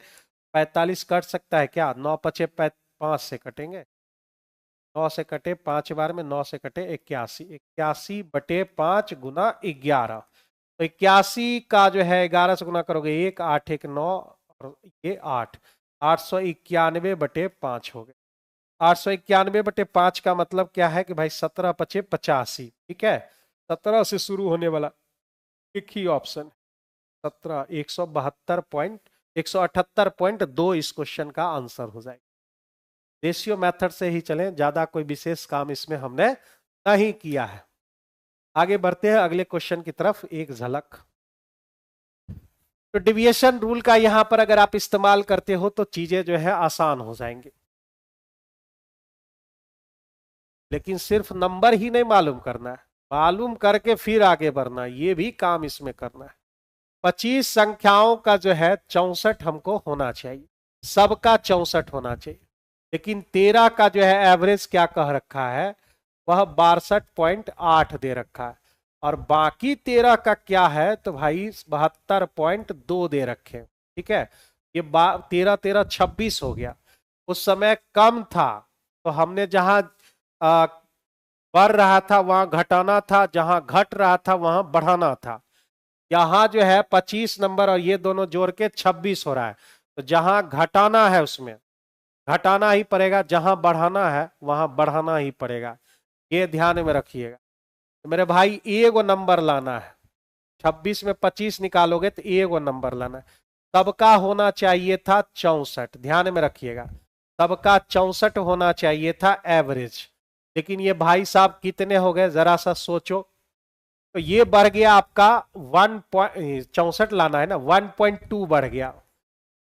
Speaker 1: 45 कट सकता है क्या? 9 पचे 5 से कटेंगे, 9 से कटे 5 बार में, 9 से कटे 81, 81 बटे 5 गुना 11। तो 81 का जो है 11 से गुना करोगे 1, 8 1 9 और ये 8, 891 बटे 5 हो गए। 891 बटे 5 का मतलब क्या है कि भाई 17 पचे 85, ठीक है, 17 से शुरू होने वाला एक ही ऑप्शन, 17, 178.2 इस क्वेश्चन का आंसर हो जाएगा। रेशियो मेथड से ही चलें, ज्यादा कोई विशेष काम इसमें हमने नहीं किया है। आगे बढ़ते हैं अगले क्वेश्चन की तरफ, एक झलक। तो डिविएशन रूल का यहां पर अगर आप इस्तेमाल करते हो तो चीजें जो है आसान हो जाएंगी, लेकिन सिर्फ नंबर ही नहीं मालूम करना है, मालूम करके फिर आगे बढ़ना है, ये भी काम इसमें करना है। 25 संख्याओं का जो है 64 हमको होना चाहिए, सबका 64 होना चाहिए, लेकिन 13 का जो है एवरेज क्या कह रखा है, वह 62.8 दे रखा है, और बाकी 13 का क्या है तो भाई 72.2 दे रखे, ठीक है। ये 13 13 26 हो गया। उस समय कम था तो हमने जहां बढ़ रहा था वहां घटाना था, जहां घट रहा था वहां बढ़ाना था। यहां जो है 25 नंबर और ये दोनों जोड़ के 26 हो रहा है, तो जहां घटाना है उसमें घटाना ही पड़ेगा, जहां बढ़ाना है वहां बढ़ाना ही पड़ेगा, ये ध्यान में रखिएगा। तो मेरे भाई एगो नंबर लाना है, 26 में 25 निकालोगे तो एगो नंबर लाना है। सबका होना चाहिए था 64, ध्यान में रखिएगा, सबका 64 होना चाहिए था एवरेज, लेकिन ये भाई साहब कितने हो गए जरा सा सोचो। तो ये बढ़ गया आपका 1.64 लाना है ना, 1.2 बढ़ गया,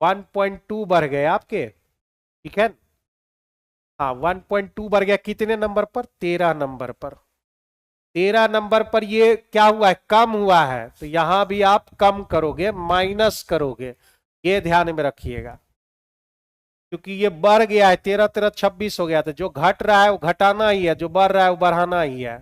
Speaker 1: 1.2 बढ़ गए आपके, ठीक है। हाँ 1.2 बढ़ गया, कितने नंबर पर? 13 नंबर पर। 13 नंबर पर ये क्या हुआ है? कम हुआ है, तो यहां भी आप कम करोगे, माइनस करोगे, ये ध्यान में रखिएगा, क्योंकि ये बढ़ गया है, 13 13 26 हो गया, तो जो घट रहा है वो घटाना ही है, जो बढ़ रहा है वो बढ़ाना ही है।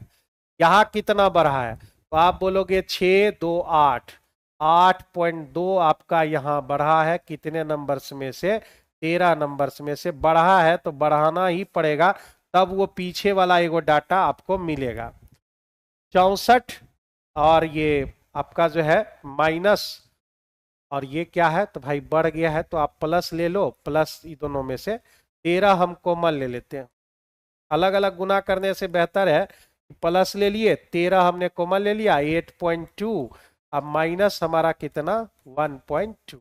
Speaker 1: यहाँ कितना बढ़ा है तो आप बोलोगे 6 2 8, 8.2 आपका यहाँ बढ़ा है, कितने नंबर्स में से? 13 नंबर्स में से बढ़ा है, तो बढ़ाना ही पड़ेगा, तब वो पीछे वाला एगो डाटा आपको मिलेगा। 64 और ये आपका जो है माइनस, और ये क्या है तो भाई बढ़ गया है, तो आप प्लस ले लो, प्लस दोनों में से 13 हम कॉमन ले लेते हैं। अलग अलग गुना करने से बेहतर है, प्लस ले लिए, 13 हमने कॉमन ले लिया, 8.2, अब माइनस हमारा कितना? 1.2।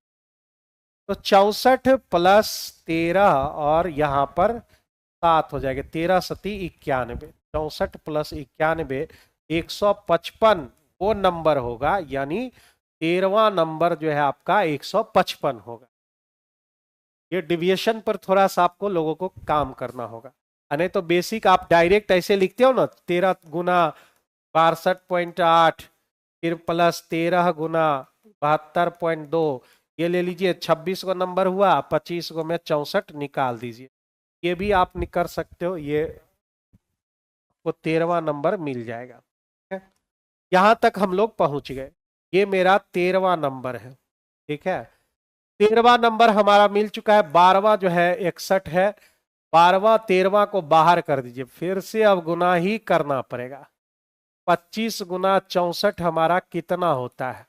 Speaker 1: तो 64 प्लस 13 और यहां पर 7 हो जाएगा, 13 सती 91, 64 प्लस 91 155 वो नंबर होगा, यानी 13वां नंबर जो है आपका 155 होगा। ये डिविएशन पर थोड़ा सा आपको लोगों को काम करना होगा, नहीं तो बेसिक आप डायरेक्ट ऐसे लिखते हो ना, 13 गुना 62.8 फिर प्लस 13 गुना 72.2, ये ले लीजिए, 26 को नंबर हुआ, 25 को में 64 निकाल दीजिए, ये भी आप कर सकते हो, ये आपको 13वां नंबर मिल जाएगा। यहां तक हम लोग पहुंच गए, ये मेरा 13वां नंबर है, ठीक है। 13वां नंबर हमारा मिल चुका है, 12वां जो है 61 है, 12वां 13वां को बाहर कर दीजिए, फिर से अब गुना ही करना पड़ेगा। 25 गुना 64 हमारा कितना होता है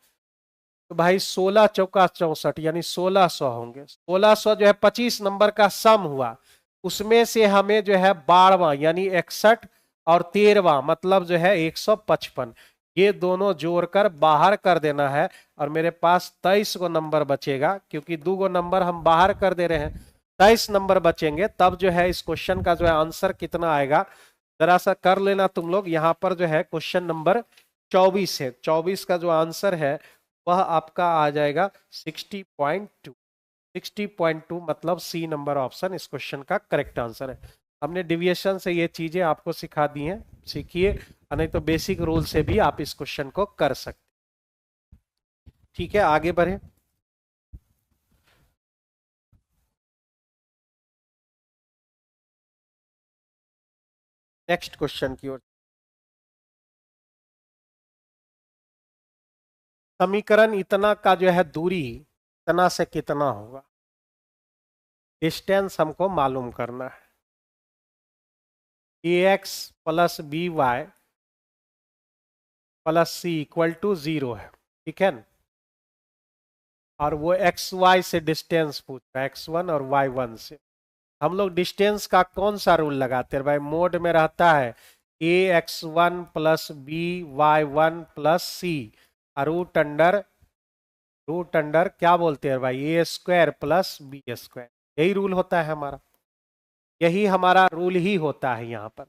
Speaker 1: तो भाई 16 चौका 64 यानी 1600 होंगे। 1600 जो है 25 नंबर का सम हुआ, उसमें से हमें जो है 12वां यानी 61 और 13वां मतलब जो है 155, ये दोनों जोड़कर बाहर कर देना है, और मेरे पास 23 गो नंबर बचेगा, क्योंकि 2 गो नंबर हम बाहर कर दे रहे हैं, 23 नंबर बचेंगे, तब जो है इस क्वेश्चन का जो है आंसर कितना आएगा जरा सा कर लेना तुम लोग। यहां पर जो है क्वेश्चन नंबर 24 है, 24 का जो आंसर है वह आपका आ जाएगा 60.2, 60.2 मतलब सी नंबर ऑप्शन इस क्वेश्चन का करेक्ट आंसर है। हमने डिविएशन से ये चीजें आपको सिखा दी हैं, सीखिए, नहीं तो बेसिक रूल से भी आप इस क्वेश्चन को कर सकते। ठीक है, आगे बढ़े। नेक्स्ट क्वेश्चन की ओर। समीकरण इतना का जो है दूरी इतना से कितना होगा, डिस्टेंस हमको मालूम करना है। ax plus B Y plus C equal to 0 है, ठीक है ना। और वो एक्स वाई से डिस्टेंस पूछ रहा है, x1 और y1 से। हम लोग डिस्टेंस का कौन सा रूल लगाते हैं भाई, मोड में रहता है ax1 plus b y1 plus c root under क्या बोलते हैं भाई, a square plus b square. यही रूल होता है हमारा, यही हमारा रूल ही होता है यहाँ पर।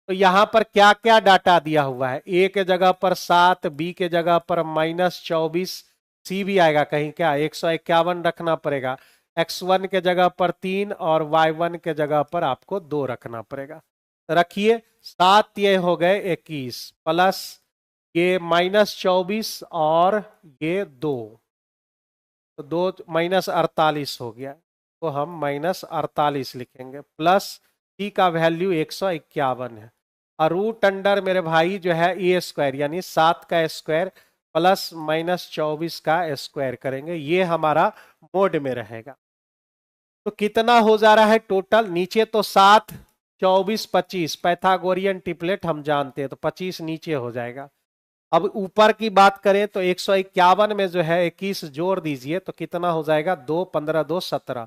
Speaker 1: तो यहाँ पर क्या क्या डाटा दिया हुआ है, ए के जगह पर 7, बी के जगह पर -24, सी भी आएगा कहीं क्या 151 रखना पड़ेगा, x1 के जगह पर 3 और y1 के जगह पर आपको 2 रखना पड़ेगा। तो रखिए 7 ये हो गए 21 प्लस ये -24 और ये 2, तो 2 -48 हो गया, तो हम -48 लिखेंगे प्लस सी का वैल्यू 151 है। और रूट अंडर मेरे भाई जो है ए स्क्वायर यानी 7 का स्क्वायर प्लस -24 का स्क्वायर करेंगे, ये हमारा मोड में रहेगा। तो कितना हो जा रहा है टोटल, नीचे तो 7 24 25 पैथागोरियन ट्रिपलेट हम जानते हैं, तो 25 नीचे हो जाएगा। अब ऊपर की बात करें तो 151 में जो है 21 जोड़ दीजिए तो कितना हो जाएगा, 2 15 2 17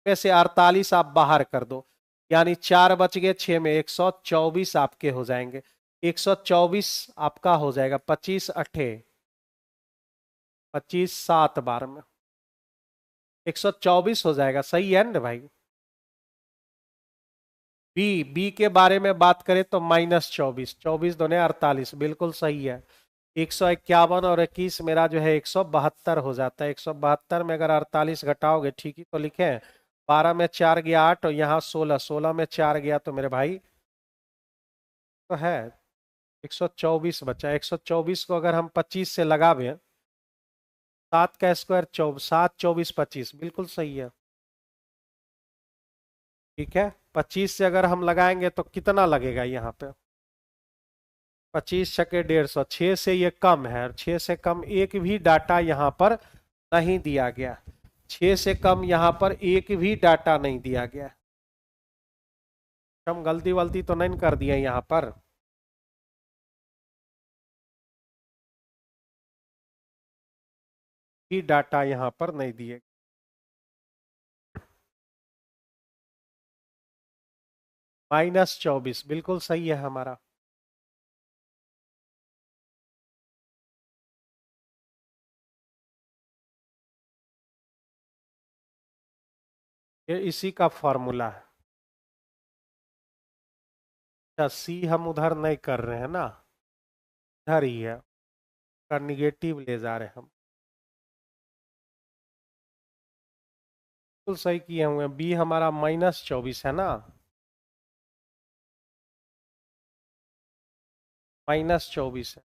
Speaker 1: में से 48 आप बाहर कर दो, यानी 4 बच गए 6 में 124 आपके हो जाएंगे। 124 आपका हो जाएगा 25 अठे 25 7 बार में 124 हो जाएगा, सही है ना भाई। बी के बारे में बात करें तो -24, 24 दूने 48, बिल्कुल सही है। 151 और 21 मेरा जो है 172 हो जाता है। 172 में अगर 48 घटाओगे, ठीक ही तो लिखे हैं, 12 में 4 गया 8 और यहाँ 16, 16 में 4 गया तो मेरे भाई तो है 124 बचा। 124 को अगर हम 25 से लगावे, 7 का स्क्वायर 7 24 25, बिल्कुल सही है, ठीक है। 25 से अगर हम लगाएंगे तो कितना लगेगा यहाँ पे, 25 छके 150, 6 से ये कम है और 6 से कम एक भी डाटा यहाँ पर नहीं दिया गया, 6 से कम यहाँ पर एक भी डाटा नहीं दिया गया। हम गलती वलती तो नहीं कर दिए यहाँ पर, भी डाटा यहाँ पर नहीं दिए। -24 बिल्कुल सही है हमारा। ये इसी का फॉर्मूला है। अच्छा सी हम उधर नहीं कर रहे हैं ना, इधर ही है, का निगेटिव ले जा रहे हैं हम, बिल्कुल सही किए हुए। बी हमारा -24 है ना, -24 है।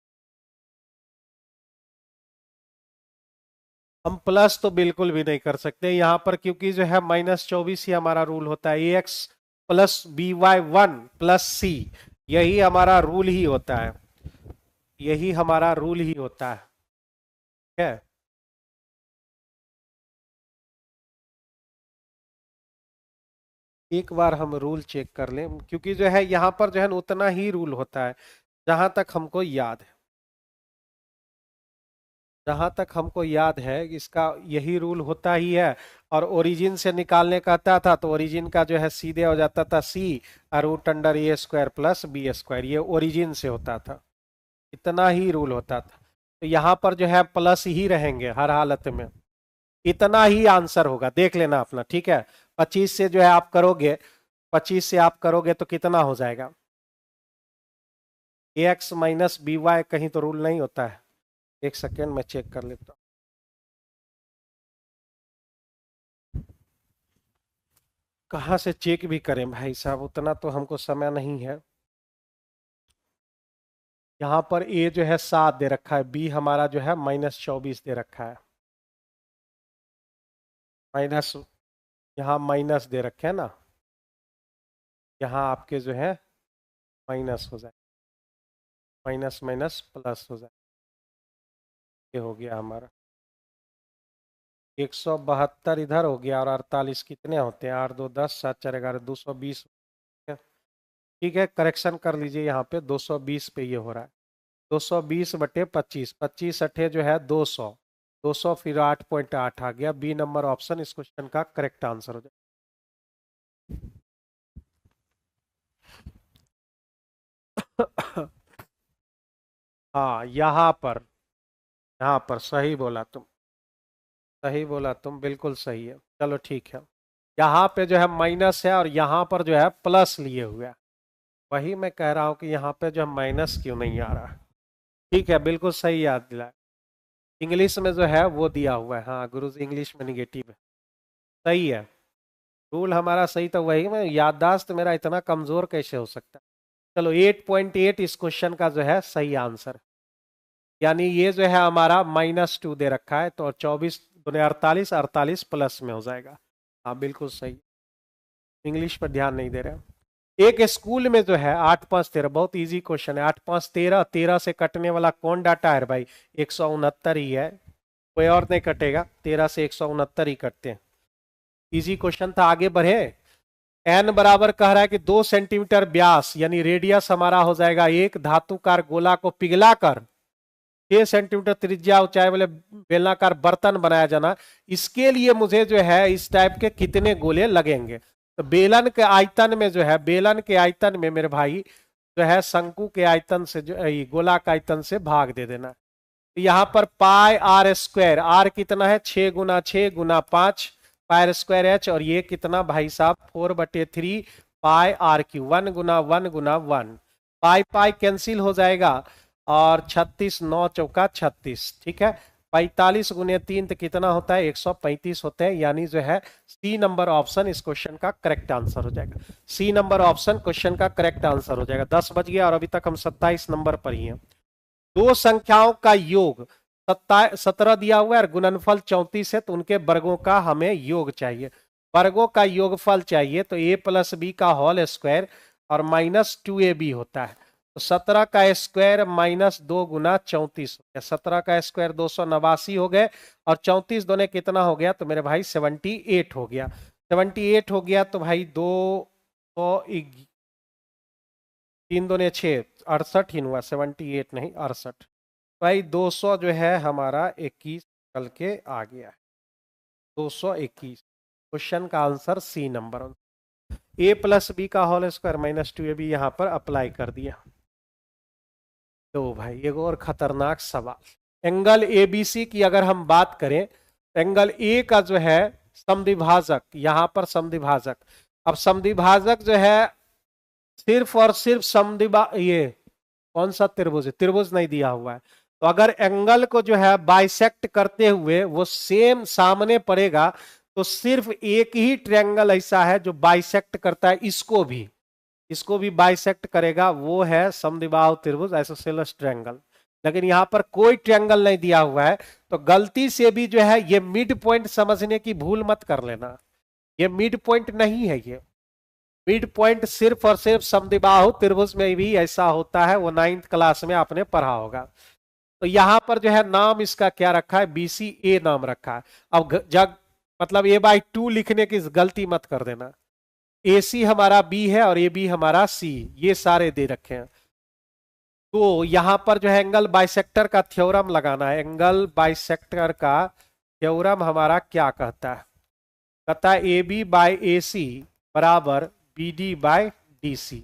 Speaker 1: हम प्लस तो बिल्कुल भी नहीं कर सकते यहाँ पर, क्योंकि जो है -24 ही हमारा रूल होता है, a x plus B y 1 plus c, यही हमारा रूल ही होता है, यही हमारा रूल ही होता है, ठीक है। एक बार हम रूल चेक कर लें, क्योंकि जो है यहाँ पर जो है उतना ही रूल होता है जहां तक हमको याद है, जहां तक हमको याद है इसका यही रूल होता ही है। और ओरिजिन से निकालने कहता था तो ओरिजिन का जो है सीधे हो जाता था सी रूट अंडर ए स्क्वायर प्लस बी स्क्वायर, ये ओरिजिन से होता था, इतना ही रूल होता था। तो यहाँ पर जो है प्लस ही रहेंगे हर हालत में, इतना ही आंसर होगा, देख लेना अपना, ठीक है। 25 से जो है आप करोगे, 25 से आप करोगे तो कितना हो जाएगा, ए एक्स माइनस बी वाई, कहीं तो रूल नहीं होता है। एक सेकेंड में चेक कर लेता हूँ, कहाँ से चेक भी करें भाई साहब, उतना तो हमको समय नहीं है। यहाँ पर ए जो है 7 दे रखा है, बी हमारा जो है -24 दे रखा है, माइनस, यहाँ माइनस दे रखे है ना, यहाँ आपके जो है माइनस हो जाए, माइनस माइनस प्लस हो जाए। ये हो गया हमारा 172 इधर हो गया और 48 कितने होते हैं, 8 2 10 7 4 11 220। ठीक है, करेक्शन कर लीजिए, यहाँ पे 220 पे ये हो रहा है 220 बटे 25, 25 अठे जो है 200, 200 फिर 8.8 आ गया। बी नंबर ऑप्शन इस क्वेश्चन का करेक्ट आंसर हो जाएगा। हाँ यहाँ पर सही बोला तुम, सही बोला तुम, बिल्कुल सही है। चलो ठीक है, यहाँ पे जो है माइनस है और यहाँ पर जो है प्लस लिए हुए है। वही मैं कह रहा हूँ कि यहाँ पे जो है माइनस क्यों नहीं आ रहा। ठीक है, बिल्कुल सही याद दिलाया। इंग्लिश में जो है वो दिया हुआ है, हाँ गुरुजी इंग्लिश में निगेटिव है। सही है, रूल हमारा सही, तो वही में याददाश्त मेरा इतना कमजोर कैसे हो सकता है। चलो 8.8 इस क्वेश्चन का जो है सही आंसर, यानी ये जो है हमारा -2 दे रखा है, तो 24 दूने 48, 48 प्लस में हो जाएगा। हाँ बिल्कुल सही, इंग्लिश पर ध्यान नहीं दे रहे। एक स्कूल में जो है 8 5 13, बहुत इजी क्वेश्चन है। 8 5 13, 13 से कटने वाला कौन डाटा है भाई, 169 ही है, कोई और नहीं कटेगा, 13 से 169 ही कटते हैं। इजी क्वेश्चन था, आगे बढ़े। एन बराबर कह रहा है कि 2 सेंटीमीटर व्यास यानी रेडियस हमारा हो जाएगा एक धातुकार गोला को पिघलाकर 6 सेंटीमीटर त्रिज्या ऊंचाई वाले बेलनाकार बर्तन बनाया जाना, इसके लिए मुझे जो है इस टाइप के कितने गोले लगेंगे। तो बेलन के आयतन में जो है, बेलन के आयतन में मेरे भाई जो है शंकु के आयतन से जो गोला के आयतन से भाग दे देना। तो यहाँ पर पाई आर स्क्वायर, आर कितना है 6 गुना 6 गुना 5 पाई स्क्वायर एच, और ये कितना भाई साहब 4/3 पाई आर क्यू, 1 गुना 1 गुना 1, पाई पाई कैंसिल हो जाएगा और 36 9 चौका 36, ठीक है 45 गुने 3 तो कितना होता है 135 होते हैं, यानी जो है सी नंबर ऑप्शन इस क्वेश्चन का करेक्ट आंसर हो जाएगा। सी नंबर ऑप्शन क्वेश्चन का करेक्ट आंसर हो जाएगा। 10 बज गया और अभी तक हम 27 नंबर पर ही हैं। दो संख्याओं का योग 17 दिया हुआ है और गुणनफल 34 है, तो उनके वर्गों का हमें योग चाहिए। वर्गों का योगफल चाहिए तो a प्लस बी का होल स्क्वायर और -2ab होता है। तो 17 का स्क्वायर -2 गुना 34 हो गया, 17 का स्क्वायर 289 हो गए और 34 दोने कितना हो गया, तो मेरे भाई 78 हो गया। 78 हो गया तो भाई 3 दूने 6, 68 ही हुआ, 78 नहीं 68। भाई 200 जो है हमारा 21 कल के आ गया है, 221। क्वेश्चन का answer C number, a plus B का होल स्क्वायर -2ab यहां पर अप्लाई कर दिया। तो भाई एक और खतरनाक सवाल, एंगल एबीसी की अगर हम बात करें तो एंगल ए का जो है समद्विभाजक, यहां पर समद्विभाजक, अब समद्विभाजक जो है सिर्फ और सिर्फ ये कौन सा त्रिभुज है, त्रिभुज नहीं दिया हुआ है। तो अगर एंगल को जो है बाइसेक्ट करते हुए वो सेम सामने पड़ेगा, तो सिर्फ एक ही ट्रायंगल ऐसा है जो बाइसेक्ट करता है, इसको भी बाइसेक्ट करेगा, वो है समद्विबाहु त्रिभुज आइसोसेलेस ट्रायंगल। लेकिन यहां पर कोई ट्रायंगल नहीं दिया हुआ है, तो गलती से भी जो है ये मिड पॉइंट समझने की भूल मत कर लेना, ये मिड पॉइंट नहीं है। ये मिड पॉइंट सिर्फ और सिर्फ समद्विबाहु त्रिभुज में भी ऐसा होता है, वो 9th क्लास में आपने पढ़ा होगा। तो यहां पर जो है नाम इसका क्या रखा है, BCA नाम रखा है। अब जब मतलब a/2 लिखने की गलती मत कर देना, AC हमारा B है और AB हमारा C, ये सारे दे रखे हैं। तो यहां पर जो है एंगल बाइसेक्टर का थ्योरम लगाना है। एंगल बाइसेक्टर का थ्योरम हमारा क्या कहता है, कहता है AB/AC बराबर BD/DC,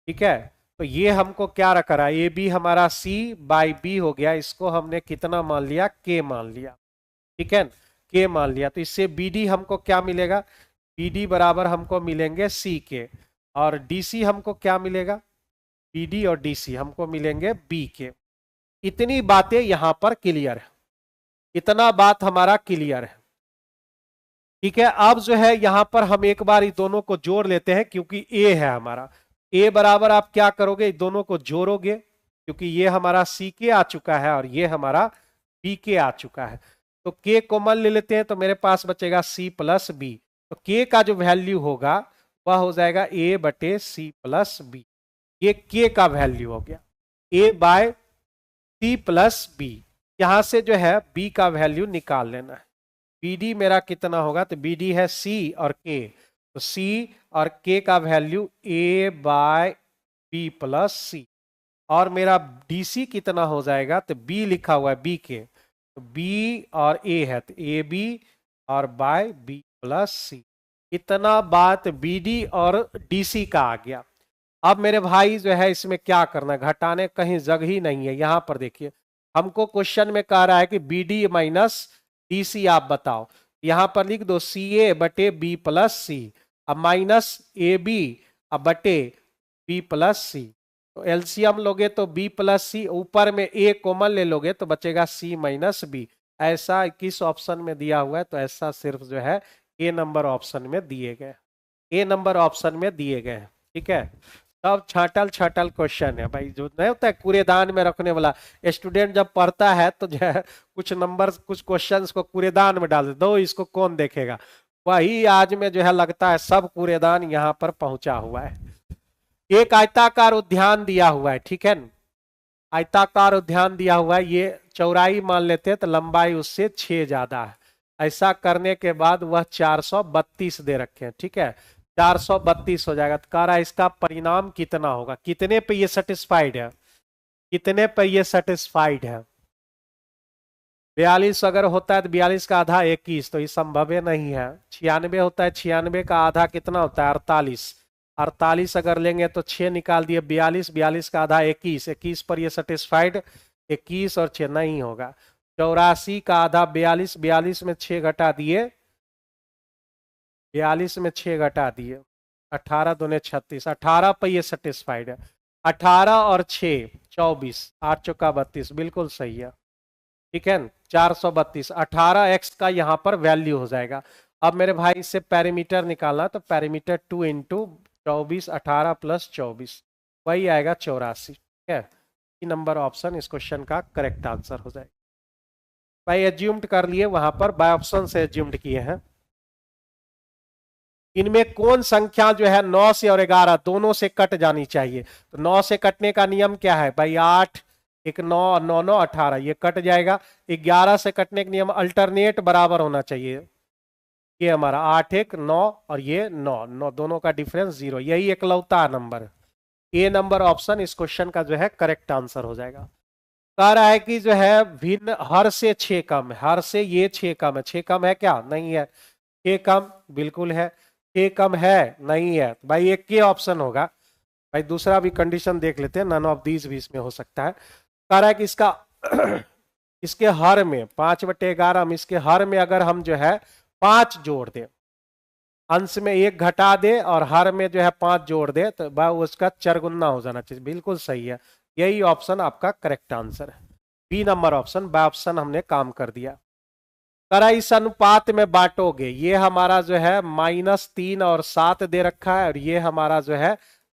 Speaker 1: ठीक है। तो ये हमको क्या रखा रहा है, AB हमारा C/B हो गया, इसको हमने कितना मान लिया, K मान लिया, ठीक है K मान लिया। तो इससे BD हमको क्या मिलेगा, BD बराबर हमको मिलेंगे C के, और DC हमको क्या मिलेगा, BD और DC हमको मिलेंगे B के। इतनी बातें यहां पर क्लियर है, इतना बात हमारा क्लियर है, ठीक है। अब जो है यहां पर हम एक बार इन दोनों को जोड़ लेते हैं, क्योंकि A है हमारा, A बराबर आप क्या करोगे, दोनों को जोड़ोगे, क्योंकि ये हमारा CK आ चुका है और ये हमारा BK आ चुका है। तो K कॉमन ले लेते हैं, तो मेरे पास बचेगा C प्लस B। तो K का जो वैल्यू होगा वह हो जाएगा A/C प्लस B, ये K का वैल्यू हो गया A/C प्लस B। यहां से जो है बी का वैल्यू निकाल लेना है। BD मेरा कितना होगा, तो BD है C और K, तो C और K का वैल्यू A/B प्लस C, और मेरा DC कितना हो जाएगा, तो B लिखा हुआ है BK, तो B और A है तो AB और बाय B प्लस C। इतना बात BD और DC का आ गया। अब मेरे भाई जो है इसमें क्या करना, घटाने कहीं जगह ही नहीं है। यहां पर देखिए हमको क्वेश्चन में कह रहा है कि BD माइनस DC आप बताओ, यहां पर लिख दो CA बटे B प्लस C, अब माइनस AB अब बटे B प्लस C, तो एलसीएम लोगे तो B प्लस C, ऊपर में A कॉमन ले लोगे तो बचेगा C माइनस B। ऐसा किस ऑप्शन में दिया हुआ है, तो ऐसा सिर्फ जो है A नंबर ऑप्शन में दिए गए, A नंबर ऑप्शन में दिए गए हैं। ठीक है, सब छाटल छाटल क्वेश्चन है भाई, जो नहीं होता है कूड़ेदान में रखने वाला। स्टूडेंट जब पढ़ता है तो जो है कुछ नंबर कुछ क्वेश्चंस को कूड़ेदान में डाल दो, इसको कौन देखेगा, वही आज में जो है लगता है सब कूड़ेदान यहाँ पर पहुंचा हुआ है। एक आयताकार उद्यान दिया हुआ है, ठीक है, आयताकार उद्यान दिया हुआ है, ये चौड़ाई मान लेते हैं तो लंबाई उससे 6 ज्यादा है। ऐसा करने के बाद वह 432 दे रखे हैं, ठीक है, 432 हो जाएगा। तो कह रहा है इसका परिणाम कितना होगा, कितने पे ये सेटिस्फाइड है, कितने पे ये सेटिस्फाइड है। 42 अगर होता है तो 42 का आधा 21, तो ये संभव नहीं है। 96 होता है, 96 का आधा कितना होता है 48, 48 अगर लेंगे तो 6 निकाल दिए 42, 42 का आधा 21, 21 पर ये सेटिस्फाइड, 21 और 6 नहीं होगा। 84 का आधा 42, 42 में 6 घटा दिए, 42 में 6 घटा दिए, 18 दूने 36, 18 पर ये सेटिस्फाइड है। 18 और 6 24, 8 चौका 32, बिल्कुल सही है। ठीक है, 432, 18x का यहाँ पर वैल्यू हो जाएगा। अब मेरे भाई इससे पैरामीटर निकालना, तो पैरामीटर 2 इंटू 24, 18 प्लस 24, वही आएगा 84। ठीक है, नंबर ऑप्शन इस क्वेश्चन का करेक्ट आंसर हो जाएगा। भाई एज्यूम्ड कर लिए, वहां पर बाय ऑप्शन से एज्यूम्ड किए हैं। इनमें कौन संख्या जो है 9 से और 11 दोनों से कट जानी चाहिए, तो 9 से कटने का नियम क्या है भाई, 8 एक 9 और 9 9 18, ये कट जाएगा। 11 से कटने का नियम अल्टरनेट बराबर होना चाहिए, ये हमारा 8 1 9 और ये 9 9, दोनों का डिफरेंस 0, यही एकलौता नंबर। ए नंबर ऑप्शन इस क्वेश्चन का जो है करेक्ट आंसर हो जाएगा। कह रहा है कि जो है भिन्न हर से 6 कम है, हर से ये 6 कम है, 6 कम है क्या, नहीं है, 6 कम बिल्कुल है, 6 कम है नहीं है, भाई एक के ऑप्शन होगा। भाई दूसरा भी कंडीशन देख लेते हैं, नन ऑफ दीज भी इसमें हो सकता है। कह रहा है कि इसका इसके हर में 5/11, हम इसके हर में अगर हम जो है 5 जोड़ दें, अंश में 1 घटा दे और हर में जो है 5 जोड़ दे, तो भाई उसका चरगुना हो जाना चाहिए, बिल्कुल सही है, यही ऑप्शन आपका करेक्ट आंसर है। B number option, by option हमने काम कर दिया। करा इस अनुपात में बांटोगे, ये हमारा जो है -3 और 7 दे रखा है, और ये हमारा जो है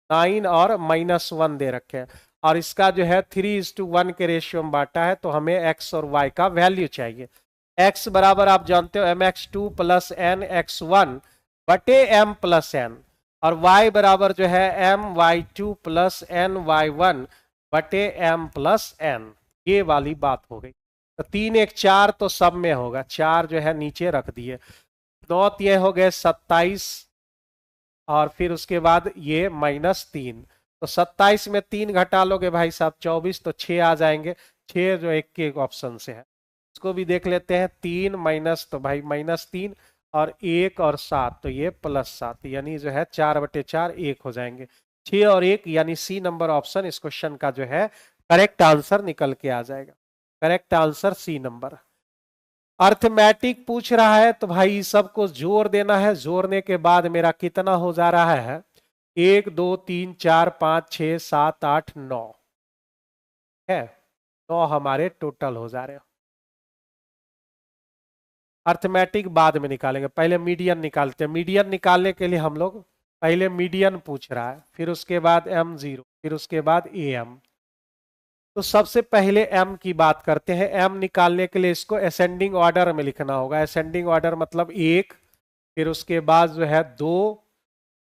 Speaker 1: 9 और -1 दे रखे हैं, और इसका जो है 3:1 के रेशियो में बांटा है, तो हमें x और y का वैल्यू चाहिए। x बराबर आप जानते हो mx2 प्लस n x1 बटे m प्लस n, और y बराबर जो है my2 प्लस n y1 बटे m प्लस n, ये वाली बात हो गई। तो 3 1 4 तो सब में होगा, 4 जो है नीचे रख दिए, 9 ये हो गए 27, और फिर उसके बाद ये -3, तो 27 में 3 घटा लोगे भाई साहब 24, तो 6 आ जाएंगे, 6 जो एक के ऑप्शन से है। इसको भी देख लेते हैं, 3 माइनस तो भाई -3 और 1 और 7, तो ये +7, यानी जो है 4/4 1 हो जाएंगे, 6 और 1, यानी सी नंबर ऑप्शन इस क्वेश्चन का जो है करेक्ट आंसर निकल के आ जाएगा। Correct answer C number. Arithmetic पूछ रहा है तो भाई सबको जोड़ देना है, जोड़ने के बाद मेरा कितना हो जा रहा है, 1 2 3 4 5 6 7 8 9 है, 9 हमारे टोटल हो जा रहे हैं। अर्थमेटिक बाद में निकालेंगे, पहले मीडियन निकालते हैं। मीडियन निकालने के लिए हम लोग पहले मीडियन पूछ रहा है, फिर उसके बाद m0, फिर उसके बाद am। तो सबसे पहले m की बात करते हैं। m निकालने के लिए इसको असेंडिंग ऑर्डर में लिखना होगा। असेंडिंग ऑर्डर मतलब 1, फिर उसके बाद जो है 2,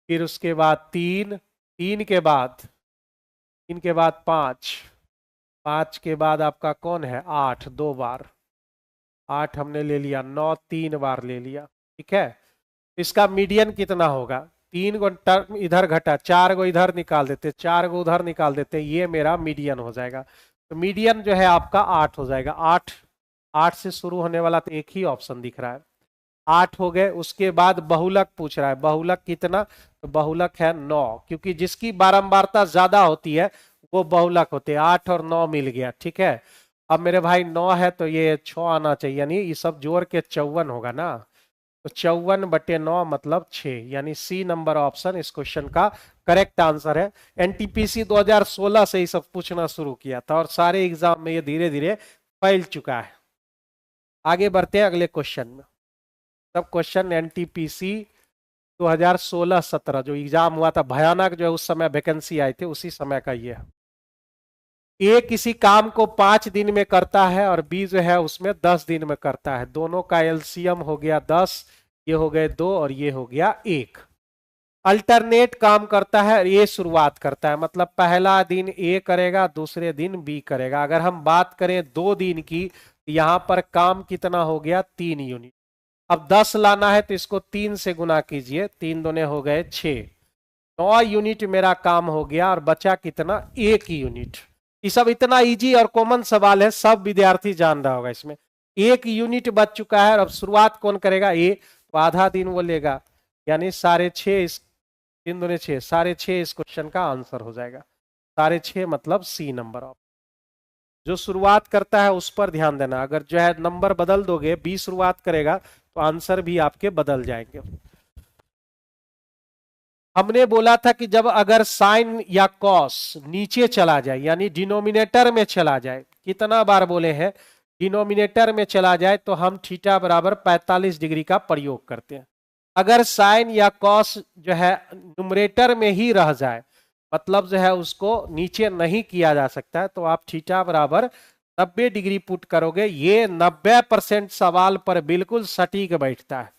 Speaker 1: फिर उसके बाद 3, 3 के बाद 5, 5 के बाद आपका कौन है 8, 2 बार 8 हमने ले लिया, 9 3 बार ले लिया, ठीक है। इसका मीडियन कितना होगा, 3 गो टर्म इधर घटा, 4 गो इधर निकाल देते, 4 गो उधर निकाल देते, ये मेरा मीडियन हो जाएगा। तो मीडियन जो है आपका 8 हो जाएगा। 8 8 से शुरू होने वाला तो एक ही ऑप्शन दिख रहा है, 8 हो गए। उसके बाद बहुलक पूछ रहा है, बहुलक कितना, तो बहुलक है 9, क्योंकि जिसकी बारंबारता ज्यादा होती है वो बहुलक होते हैं। 8 और 9 मिल गया, ठीक है। अब मेरे भाई 9 है तो ये 6 आना चाहिए, यानी ये सब जोड़ के 54 होगा ना। तो 54/9 मतलब 6, यानी सी नंबर ऑप्शन इस क्वेश्चन का करेक्ट आंसर है। एनटीपीसी 2016 से ही सब पूछना शुरू किया था और सारे एग्जाम में ये धीरे धीरे फैल चुका है। आगे बढ़ते हैं अगले क्वेश्चन में। सब क्वेश्चन एनटीपीसी 2016-17 जो एग्जाम हुआ था भयानक, जो है उस समय वैकेंसी आई थी, उसी समय का ये है। ए किसी काम को 5 दिन में करता है और बी जो है उसमें 10 दिन में करता है। दोनों का एलसीएम हो गया 10, ये हो गए 2 और ये हो गया 1। अल्टरनेट काम करता है और ये शुरुआत करता है, मतलब पहला दिन ए करेगा, दूसरे दिन बी करेगा। अगर हम बात करें 2 दिन की, यहां पर काम कितना हो गया 3 यूनिट। अब 10 लाना है तो इसको 3 से गुना कीजिए, 3 दूने हो गए 6, 9 यूनिट मेरा काम हो गया और बचा कितना 1 यूनिट। ये सब इतना इजी और कॉमन सवाल है, सब विद्यार्थी जान रहा होगा। इसमें 1 यूनिट बच चुका है और अब शुरुआत कौन करेगा ए, तो आधा दिन वो लेगा, यानी 6.5 इस 3 दूने 6, 6.5 इस क्वेश्चन का आंसर हो जाएगा। 6.5 मतलब सी नंबर ऑफ। जो शुरुआत करता है उस पर ध्यान देना, अगर जो है नंबर बदल दोगे, बी शुरुआत करेगा तो आंसर भी आपके बदल जाएंगे। हमने बोला था कि जब अगर साइन या कॉस नीचे चला जाए, यानी डिनोमिनेटर में चला जाए, कितना बार बोले हैं, डिनोमिनेटर में चला जाए तो हम थीटा बराबर 45 डिग्री का प्रयोग करते हैं। अगर साइन या कॉस जो है न्यूमरेटर में ही रह जाए, मतलब जो है उसको नीचे नहीं किया जा सकता है, तो आप थीटा बराबर 90 डिग्री पुट करोगे। ये 90% सवाल पर बिल्कुल सटीक बैठता है,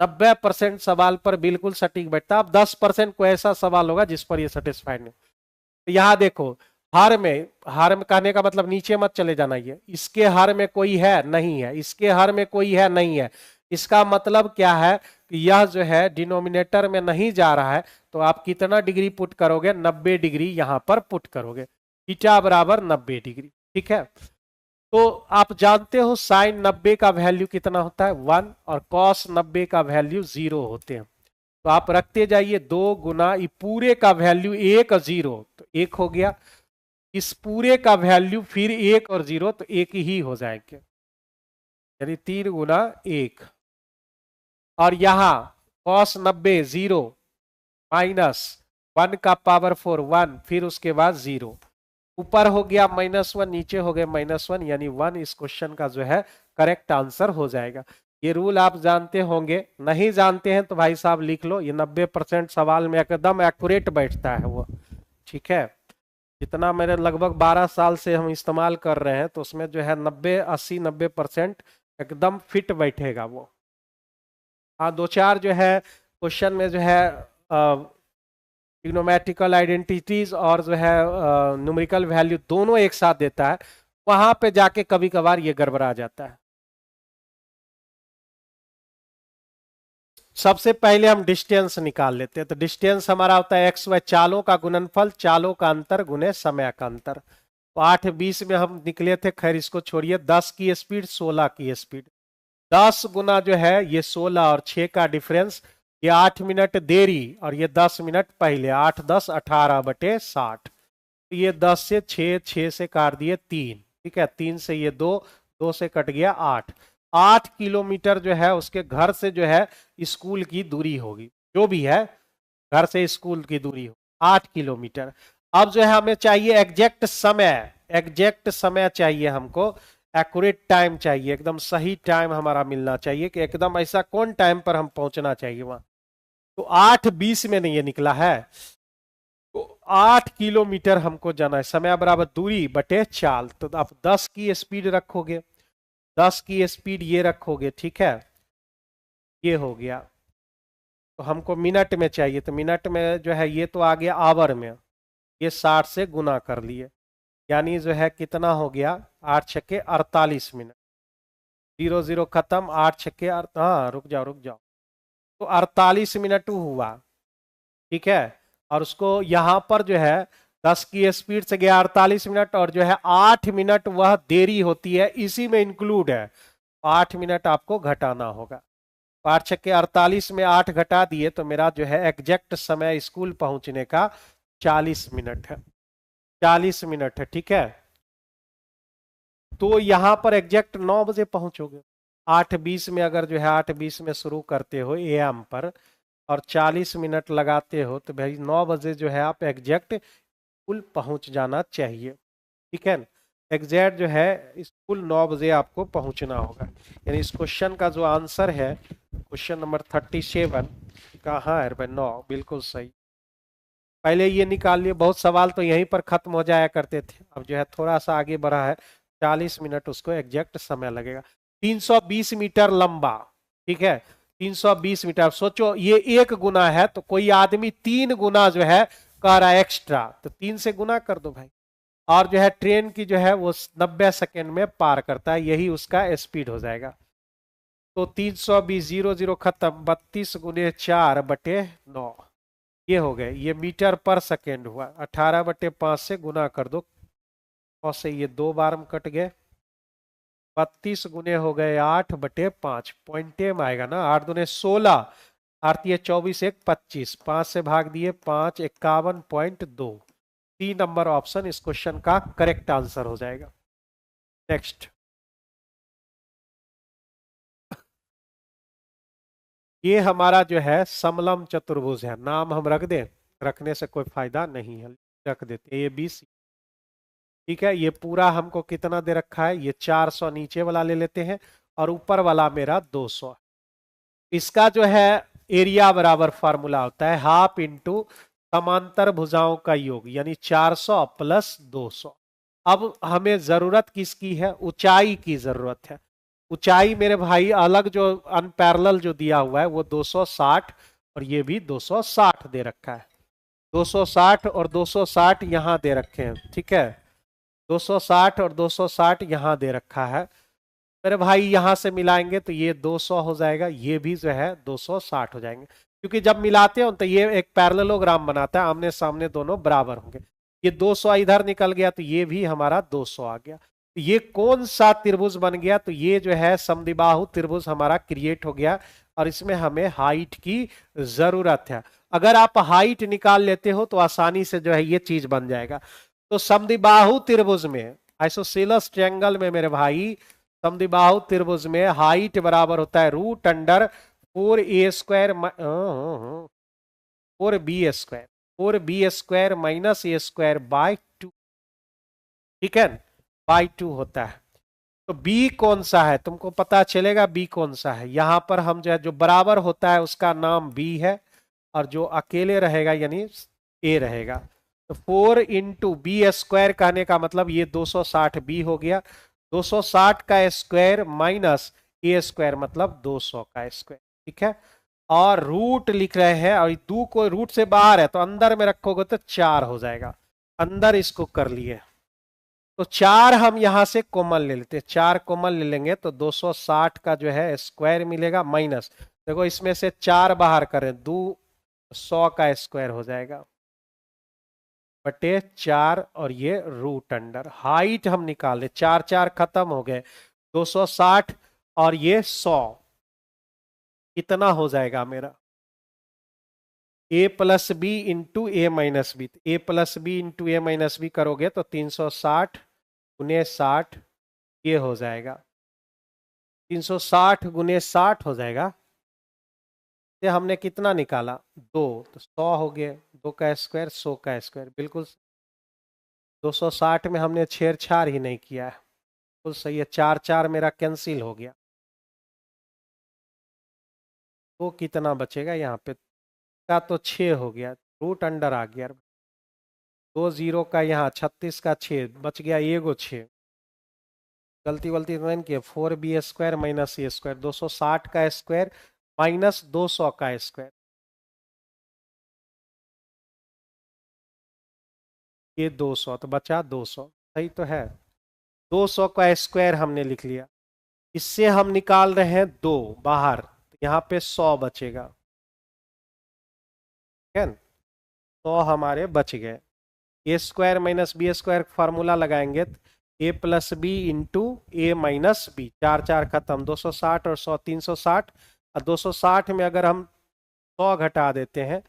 Speaker 1: 90% सवाल पर बिल्कुल सटीक बैठता है। अब 10% कोई ऐसा सवाल होगा जिस पर ये सेटिस्फाइड नहीं। तो यहाँ देखो, हर में कहने का मतलब नीचे मत चले जाना, ये इसके हर में कोई है नहीं है, इसके हर में कोई है नहीं है। इसका मतलब क्या है कि यह जो है डिनोमिनेटर में नहीं जा रहा है, तो आप कितना डिग्री पुट करोगे, 90 डिग्री यहां पर पुट करोगे, थीटा बराबर 90 डिग्री, ठीक है। तो आप जानते हो साइन 90 का वैल्यू कितना होता है 1 और कॉस 90 का वैल्यू 0 होते हैं। तो आप रखते जाइए 2 गुना ये पूरे का वैल्यू 1 और 0, तो 1 हो गया। इस पूरे का वैल्यू फिर 1 और 0, तो 1 ही हो जाएंगे, यानी 3 गुना 1। और यहां कॉस 90 0 माइनस 1 का पावर 4 1, फिर उसके बाद 0, ऊपर हो गया -1, नीचे हो गए -1, यानी 1 इस क्वेश्चन का जो है करेक्ट आंसर हो जाएगा। ये रूल आप जानते होंगे, नहीं जानते हैं तो भाई साहब लिख लो, ये 90% सवाल में एकदम एक्यूरेट बैठता है वो, ठीक है। जितना मेरे लगभग 12 साल से हम इस्तेमाल कर रहे हैं, तो उसमें जो है 90-80-90% एकदम फिट बैठेगा वो। हाँ, 2-4 जो है क्वेश्चन में जो है ट्रिग्नोमेट्रिकल आइडेंटिटीज और जो है न्यूमेरिकल वैल्यू दोनों एक साथ देता है, वहां पे जाके कभी कभार ये गड़बड़ा जाता है। सबसे पहले हम डिस्टेंस निकाल लेते हैं। तो डिस्टेंस हमारा होता है एक्स वाई चालों का गुणनफल, चालों का अंतर गुने समय का अंतर। तो 8-20 में हम निकले थे, खैर इसको छोड़िए। 10 की स्पीड 16 की स्पीड, 10 गुना जो है ये 16 और 6 का डिफरेंस, ये 8 मिनट देरी और ये 10 मिनट पहले, 8 10 18/60। तो ये 10 से 6, 6 से काट दिए 3, ठीक है, 3 से ये 2, 2 से कट गया 8। 8 किलोमीटर जो है उसके घर से जो है स्कूल की दूरी होगी, जो भी है घर से स्कूल की दूरी हो 8 किलोमीटर। अब जो है हमें चाहिए एग्जैक्ट समय, एग्जैक्ट समय चाहिए हमको, एक्यूरेट टाइम चाहिए, एकदम सही टाइम हमारा मिलना चाहिए कि एकदम ऐसा कौन टाइम पर हम पहुंचना चाहिए वहां। तो 8:20 में नहीं ये निकला है, तो 8 किलोमीटर हमको जाना है, समय बराबर दूरी बटे चाल। तो आप 10 की स्पीड रखोगे, 10 की स्पीड ये रखोगे, ठीक है, ये हो गया। तो हमको मिनट में चाहिए, तो मिनट में जो है ये तो आ गया आवर में, ये 60 से गुना कर लिए, यानी जो है कितना हो गया, 8 छक्के 48 मिनट, 0 0 खत्म, 8 छक्के हाँ रुक जाओ, तो 48 मिनट हुआ, ठीक है। और उसको यहां पर जो है 10 की स्पीड से गया 48 मिनट, और जो है 8 मिनट वह देरी होती है, इसी में इंक्लूड है, 8 मिनट आपको घटाना होगा। 8 छक्के 48 में 8 घटा दिए तो मेरा जो है एग्जैक्ट समय स्कूल पहुंचने का 40 मिनट है, 40 मिनट है, ठीक है। तो यहां पर एग्जैक्ट 9 बजे पहुंचोगे, 8:20 में, अगर जो है 8:20 में शुरू करते हो एएम पर और 40 मिनट लगाते हो तो भाई 9 बजे जो है आप एग्जैक्ट स्कूल पहुंच जाना चाहिए, ठीक है। एग्जैक्ट जो है स्कूल 9 बजे आपको पहुंचना होगा। यानी इस क्वेश्चन का जो आंसर है, क्वेश्चन नंबर 37, कहाँ है भाई, 9, बिल्कुल सही। पहले ये निकाल लिए, बहुत सवाल तो यहीं पर खत्म हो जाया करते थे, अब जो है थोड़ा सा आगे बढ़ा है, 40 मिनट उसको एग्जैक्ट समय लगेगा। 320 मीटर लंबा, ठीक है, 320 मीटर। सोचो ये 1 गुना है तो कोई आदमी 3 गुना जो है कर रहा है एक्स्ट्रा, तो 3 से गुना कर दो भाई। और जो है ट्रेन की जो है वो 90 सेकेंड में पार करता है, यही उसका स्पीड हो जाएगा। तो 320, 0 0 खत्म, 32 गुने 4/9, ये हो गए, ये मीटर पर सेकेंड हुआ। 18/5 से गुना कर दो, और से ये 2 बार में कट गए, 32 गुने हो गए 8/5, पॉइंट में आएगा ना, 8 दूने 16, 8×3 = 24, 1 25, 5 से भाग दिए 5, 51.2। 3 नंबर ऑप्शन इस क्वेश्चन का करेक्ट आंसर हो जाएगा। नेक्स्ट, ये हमारा जो है समलम चतुर्भुज है, नाम हम रख दें, रखने से कोई फायदा नहीं है, रख देते ABC, ठीक है। ये पूरा हमको कितना दे रखा है, ये 400 नीचे वाला ले लेते हैं और ऊपर वाला मेरा 200। इसका जो है एरिया बराबर फार्मूला होता है हाफ इंटू समांतर भुजाओं का योग, यानी 400 प्लस 200। अब हमें जरूरत किसकी है, ऊंचाई की जरूरत है। ऊंचाई मेरे भाई अलग जो अनपैरेलल जो दिया हुआ है वो 260, और ये भी 260 दे रखा है, 260 और 260 यहां दे रखे हैं, ठीक है। 260 और 260 यहां दे रखा है मेरे भाई, यहां से मिलाएंगे तो ये 200 हो जाएगा, ये भी जो है 260 हो जाएंगे, क्योंकि जब मिलाते हो तो ये एक पैरेललोग्राम बनाता है, आमने सामने दोनों बराबर होंगे। ये 200 इधर निकल गया तो ये भी हमारा 200 आ गया। तो ये कौन सा त्रिभुज बन गया, तो ये जो है समद्विबाहु त्रिभुज हमारा क्रिएट हो गया, और इसमें हमें हाइट की जरूरत है। अगर आप हाइट निकाल लेते हो तो आसानी से जो है ये चीज बन जाएगा। तो समद्विबाहु त्रिभुज में, आइसोसेलेस ट्रायंगल में मेरे भाई, समद्विबाहु त्रिभुज में हाइट बराबर होता है √4a² 4b², 4b² minus a²/2, ठीक है, /2 होता है। तो b कौन सा है तुमको पता चलेगा, b कौन सा है, यहां पर हम जो है जो बराबर होता है उसका नाम b है, और जो अकेले रहेगा यानी a रहेगा। तो 4 × b² कहने का मतलब ये 260b हो गया, 260 का स्क्वायर माइनस a² मतलब 200 का स्क्वायर, ठीक है। और रूट लिख रहे हैं, और दो को रूट से बाहर है तो अंदर में रखोगे तो 4 हो जाएगा, अंदर इसको कर लिए। तो 4 हम यहां से कॉमन ले लेते हैं, 4 कॉमन ले लेंगे तो 260 का जो है स्क्वायर मिलेगा, माइनस, देखो इसमें से 4 बाहर करें 200 का स्क्वायर हो जाएगा, बटे 4, और ये रूट अंडर। हाइट हम निकाल ले, 4 4 खत्म हो गए, 260 और ये 100, कितना हो जाएगा मेरा, a+b × a−b, a+b × a−b करोगे तो 360 × 60, ये हो जाएगा 360 × 60 हो जाएगा। ये हमने कितना निकाला, 2, तो 100 हो गए, 2 का स्क्वायर 100 का स्क्वायर, बिल्कुल 260 में हमने छेड़छाड़ ही नहीं किया है, बिल्कुल सही है। 4 4 मेरा कैंसिल हो गया, तो कितना बचेगा यहाँ पे, का तो 6 हो गया, रूट अंडर आ गया, 2 0 का यहाँ 36 का 6 बच गया, ये गो 6, गलती वलती तो नहीं किया, 4b² माइनस a², 260 का स्क्वायर माइनस 200 का स्क्वायर, ये 200 तो बचा 200, सही तो है। 200 का स्क्वायर हमने लिख लिया, इससे हम निकाल रहे हैं 2 बाहर, यहाँ पे 100 बचेगा। ठीक है, 100 हमारे बच गए। A square minus b square formula लगाएंगे, a plus b into a minus b, 4 4 खत्म, 260 और 100 360, और 260 में अगर हम 100 घटा देते हैं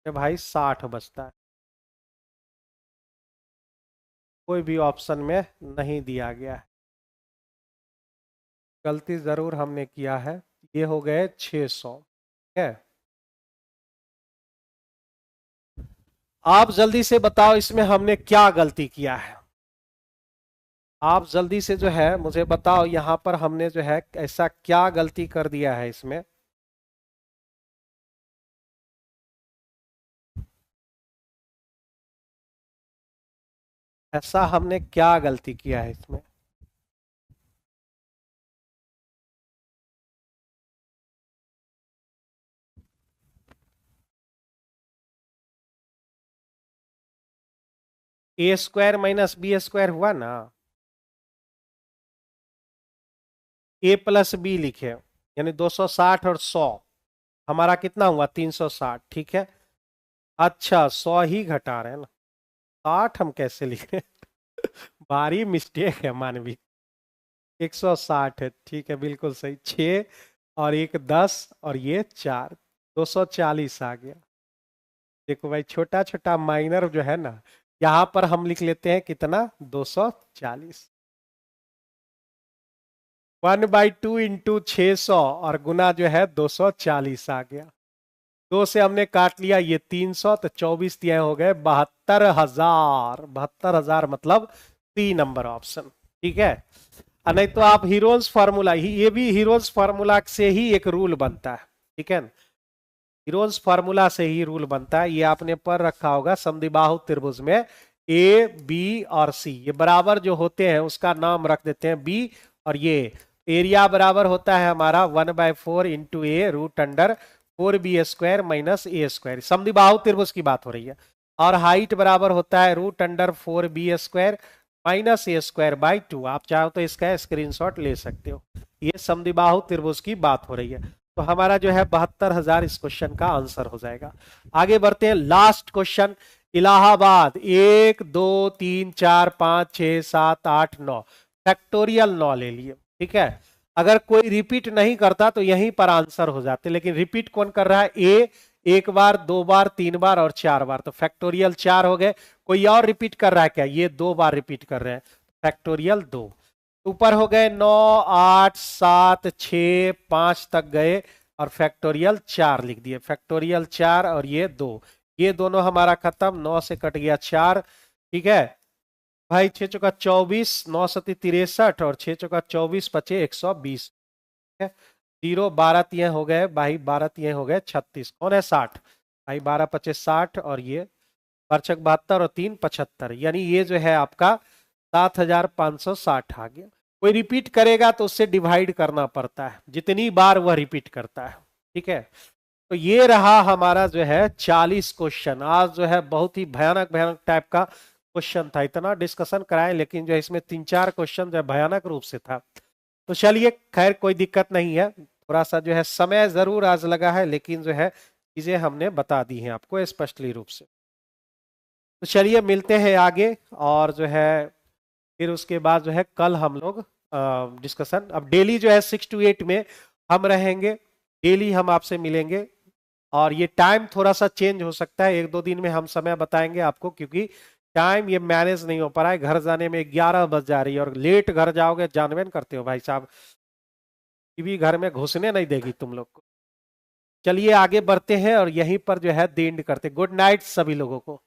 Speaker 1: तो भाई 60 बचता है। कोई भी ऑप्शन में नहीं दिया गया है, गलती जरूर हमने किया है। ये हो गए 600। है, आप जल्दी से बताओ इसमें हमने क्या गलती किया है। आप जल्दी से जो है मुझे बताओ, यहां पर हमने जो है ऐसा क्या गलती कर दिया है इसमें। ऐसा हमने क्या गलती किया है इसमें। ए स्क्वायर माइनस बी स्क्वायर हुआ ना, ए प्लस बी लिखे, यानी 260 और 100, हमारा कितना हुआ 360। ठीक है, अच्छा 100 ही घटा रहे हैं ना, 60 हम कैसे लिखे भारी मिस्टेक है मानवी। 160 है, ठीक है बिल्कुल सही। 6 और एक 10 और ये 4, 240 आ गया। देखो भाई छोटा छोटा माइनर जो है ना, यहाँ पर हम लिख लेते हैं कितना 240। 1/2 इंटू 600 और गुना जो है 240 आ गया। 2 से हमने काट लिया ये 300, तो 24 दिए हो गए 72,000। 72,000 मतलब 3 नंबर ऑप्शन। ठीक है, और नहीं तो आप हीरोज फार्मूला ही, ये भी हीरोज फार्मूला से ही एक रूल बनता है। ठीक है, हीरोज फार्मूला से ही रूल बनता है, ये आपने पढ़ रखा होगा समद्विबाहु त्रिभुज में। ए बी और सी ये बराबर जो होते हैं उसका नाम रख देते हैं बी, और ये एरिया बराबर होता है हमारा 1/4 into A root under 4b² minus A square, समद्विबाहु त्रिभुज की बात हो रही है। और हाइट बराबर होता है root under 4b² minus A square by 2। आप चाहो तो इसका स्क्रीनशॉट ले सकते हो, ये समद्विबाहु त्रिभुज की बात हो रही है। तो हमारा जो है 72,000 इस क्वेश्चन का आंसर हो जाएगा। आगे बढ़ते हैं, लास्ट क्वेश्चन। इलाहाबाद 1 2 3 4 5 6 7 8 9, फैक्टोरियल 9 ले लिए। ठीक है, अगर कोई रिपीट नहीं करता तो यहीं पर आंसर हो जाते, लेकिन रिपीट कौन कर रहा है, ए 1 बार 2 बार 3 बार और 4 बार, तो फैक्टोरियल 4 हो गए। कोई और रिपीट कर रहा है क्या, ये 2 बार रिपीट कर रहे हैं, फैक्टोरियल 2। ऊपर हो गए 9 8 7 6 5 तक गए, और फैक्टोरियल 4 लिख दिए, फैक्टोरियल 4 और ये 2, ये दोनों हमारा खत्म, 9 से कट गया 4। ठीक है भाई, 6 चौका 24, 9 सती 63 और 6 चौका 24 पचे 120। है, 0 12 तिये हो गए भाई, 12 तिये हो गए 36, कौन है 60 भाई, 12 पचे 60 और ये 4 72 और 3 75, यानी ये जो है आपका 7,560 आ गया। कोई रिपीट करेगा तो उससे डिवाइड करना पड़ता है, जितनी बार वह रिपीट करता है। ठीक है, तो ये रहा हमारा जो है 40 क्वेश्चन। आज जो है बहुत ही भयानक भयानक टाइप का क्वेश्चन था, इतना डिस्कशन कराए लेकिन जो है इसमें 3 4 क्वेश्चन जो है भयानक रूप से था। तो चलिए खैर कोई दिक्कत नहीं है, थोड़ा सा जो है समय जरूर आज लगा है, लेकिन जो है चीजें हमने बता दी हैं आपको स्पष्टली रूप से। तो चलिए मिलते हैं आगे, और जो है फिर उसके बाद जो है कल हम लोग डिस्कशन, अब डेली जो है 6 to 8 में हम रहेंगे, डेली हम आपसे मिलेंगे। और ये टाइम थोड़ा सा चेंज हो सकता है, 1 2 दिन में हम समय बताएंगे आपको, क्योंकि टाइम ये मैनेज नहीं हो पा रहा है, घर जाने में 11 बज जा रही है, और लेट घर जाओगे जानवे न करते हो भाई साहब, टीवी घर में घुसने नहीं देगी तुम लोग को। चलिए आगे बढ़ते हैं और यहीं पर जो है द एंड करते, गुड नाइट सभी लोगों को।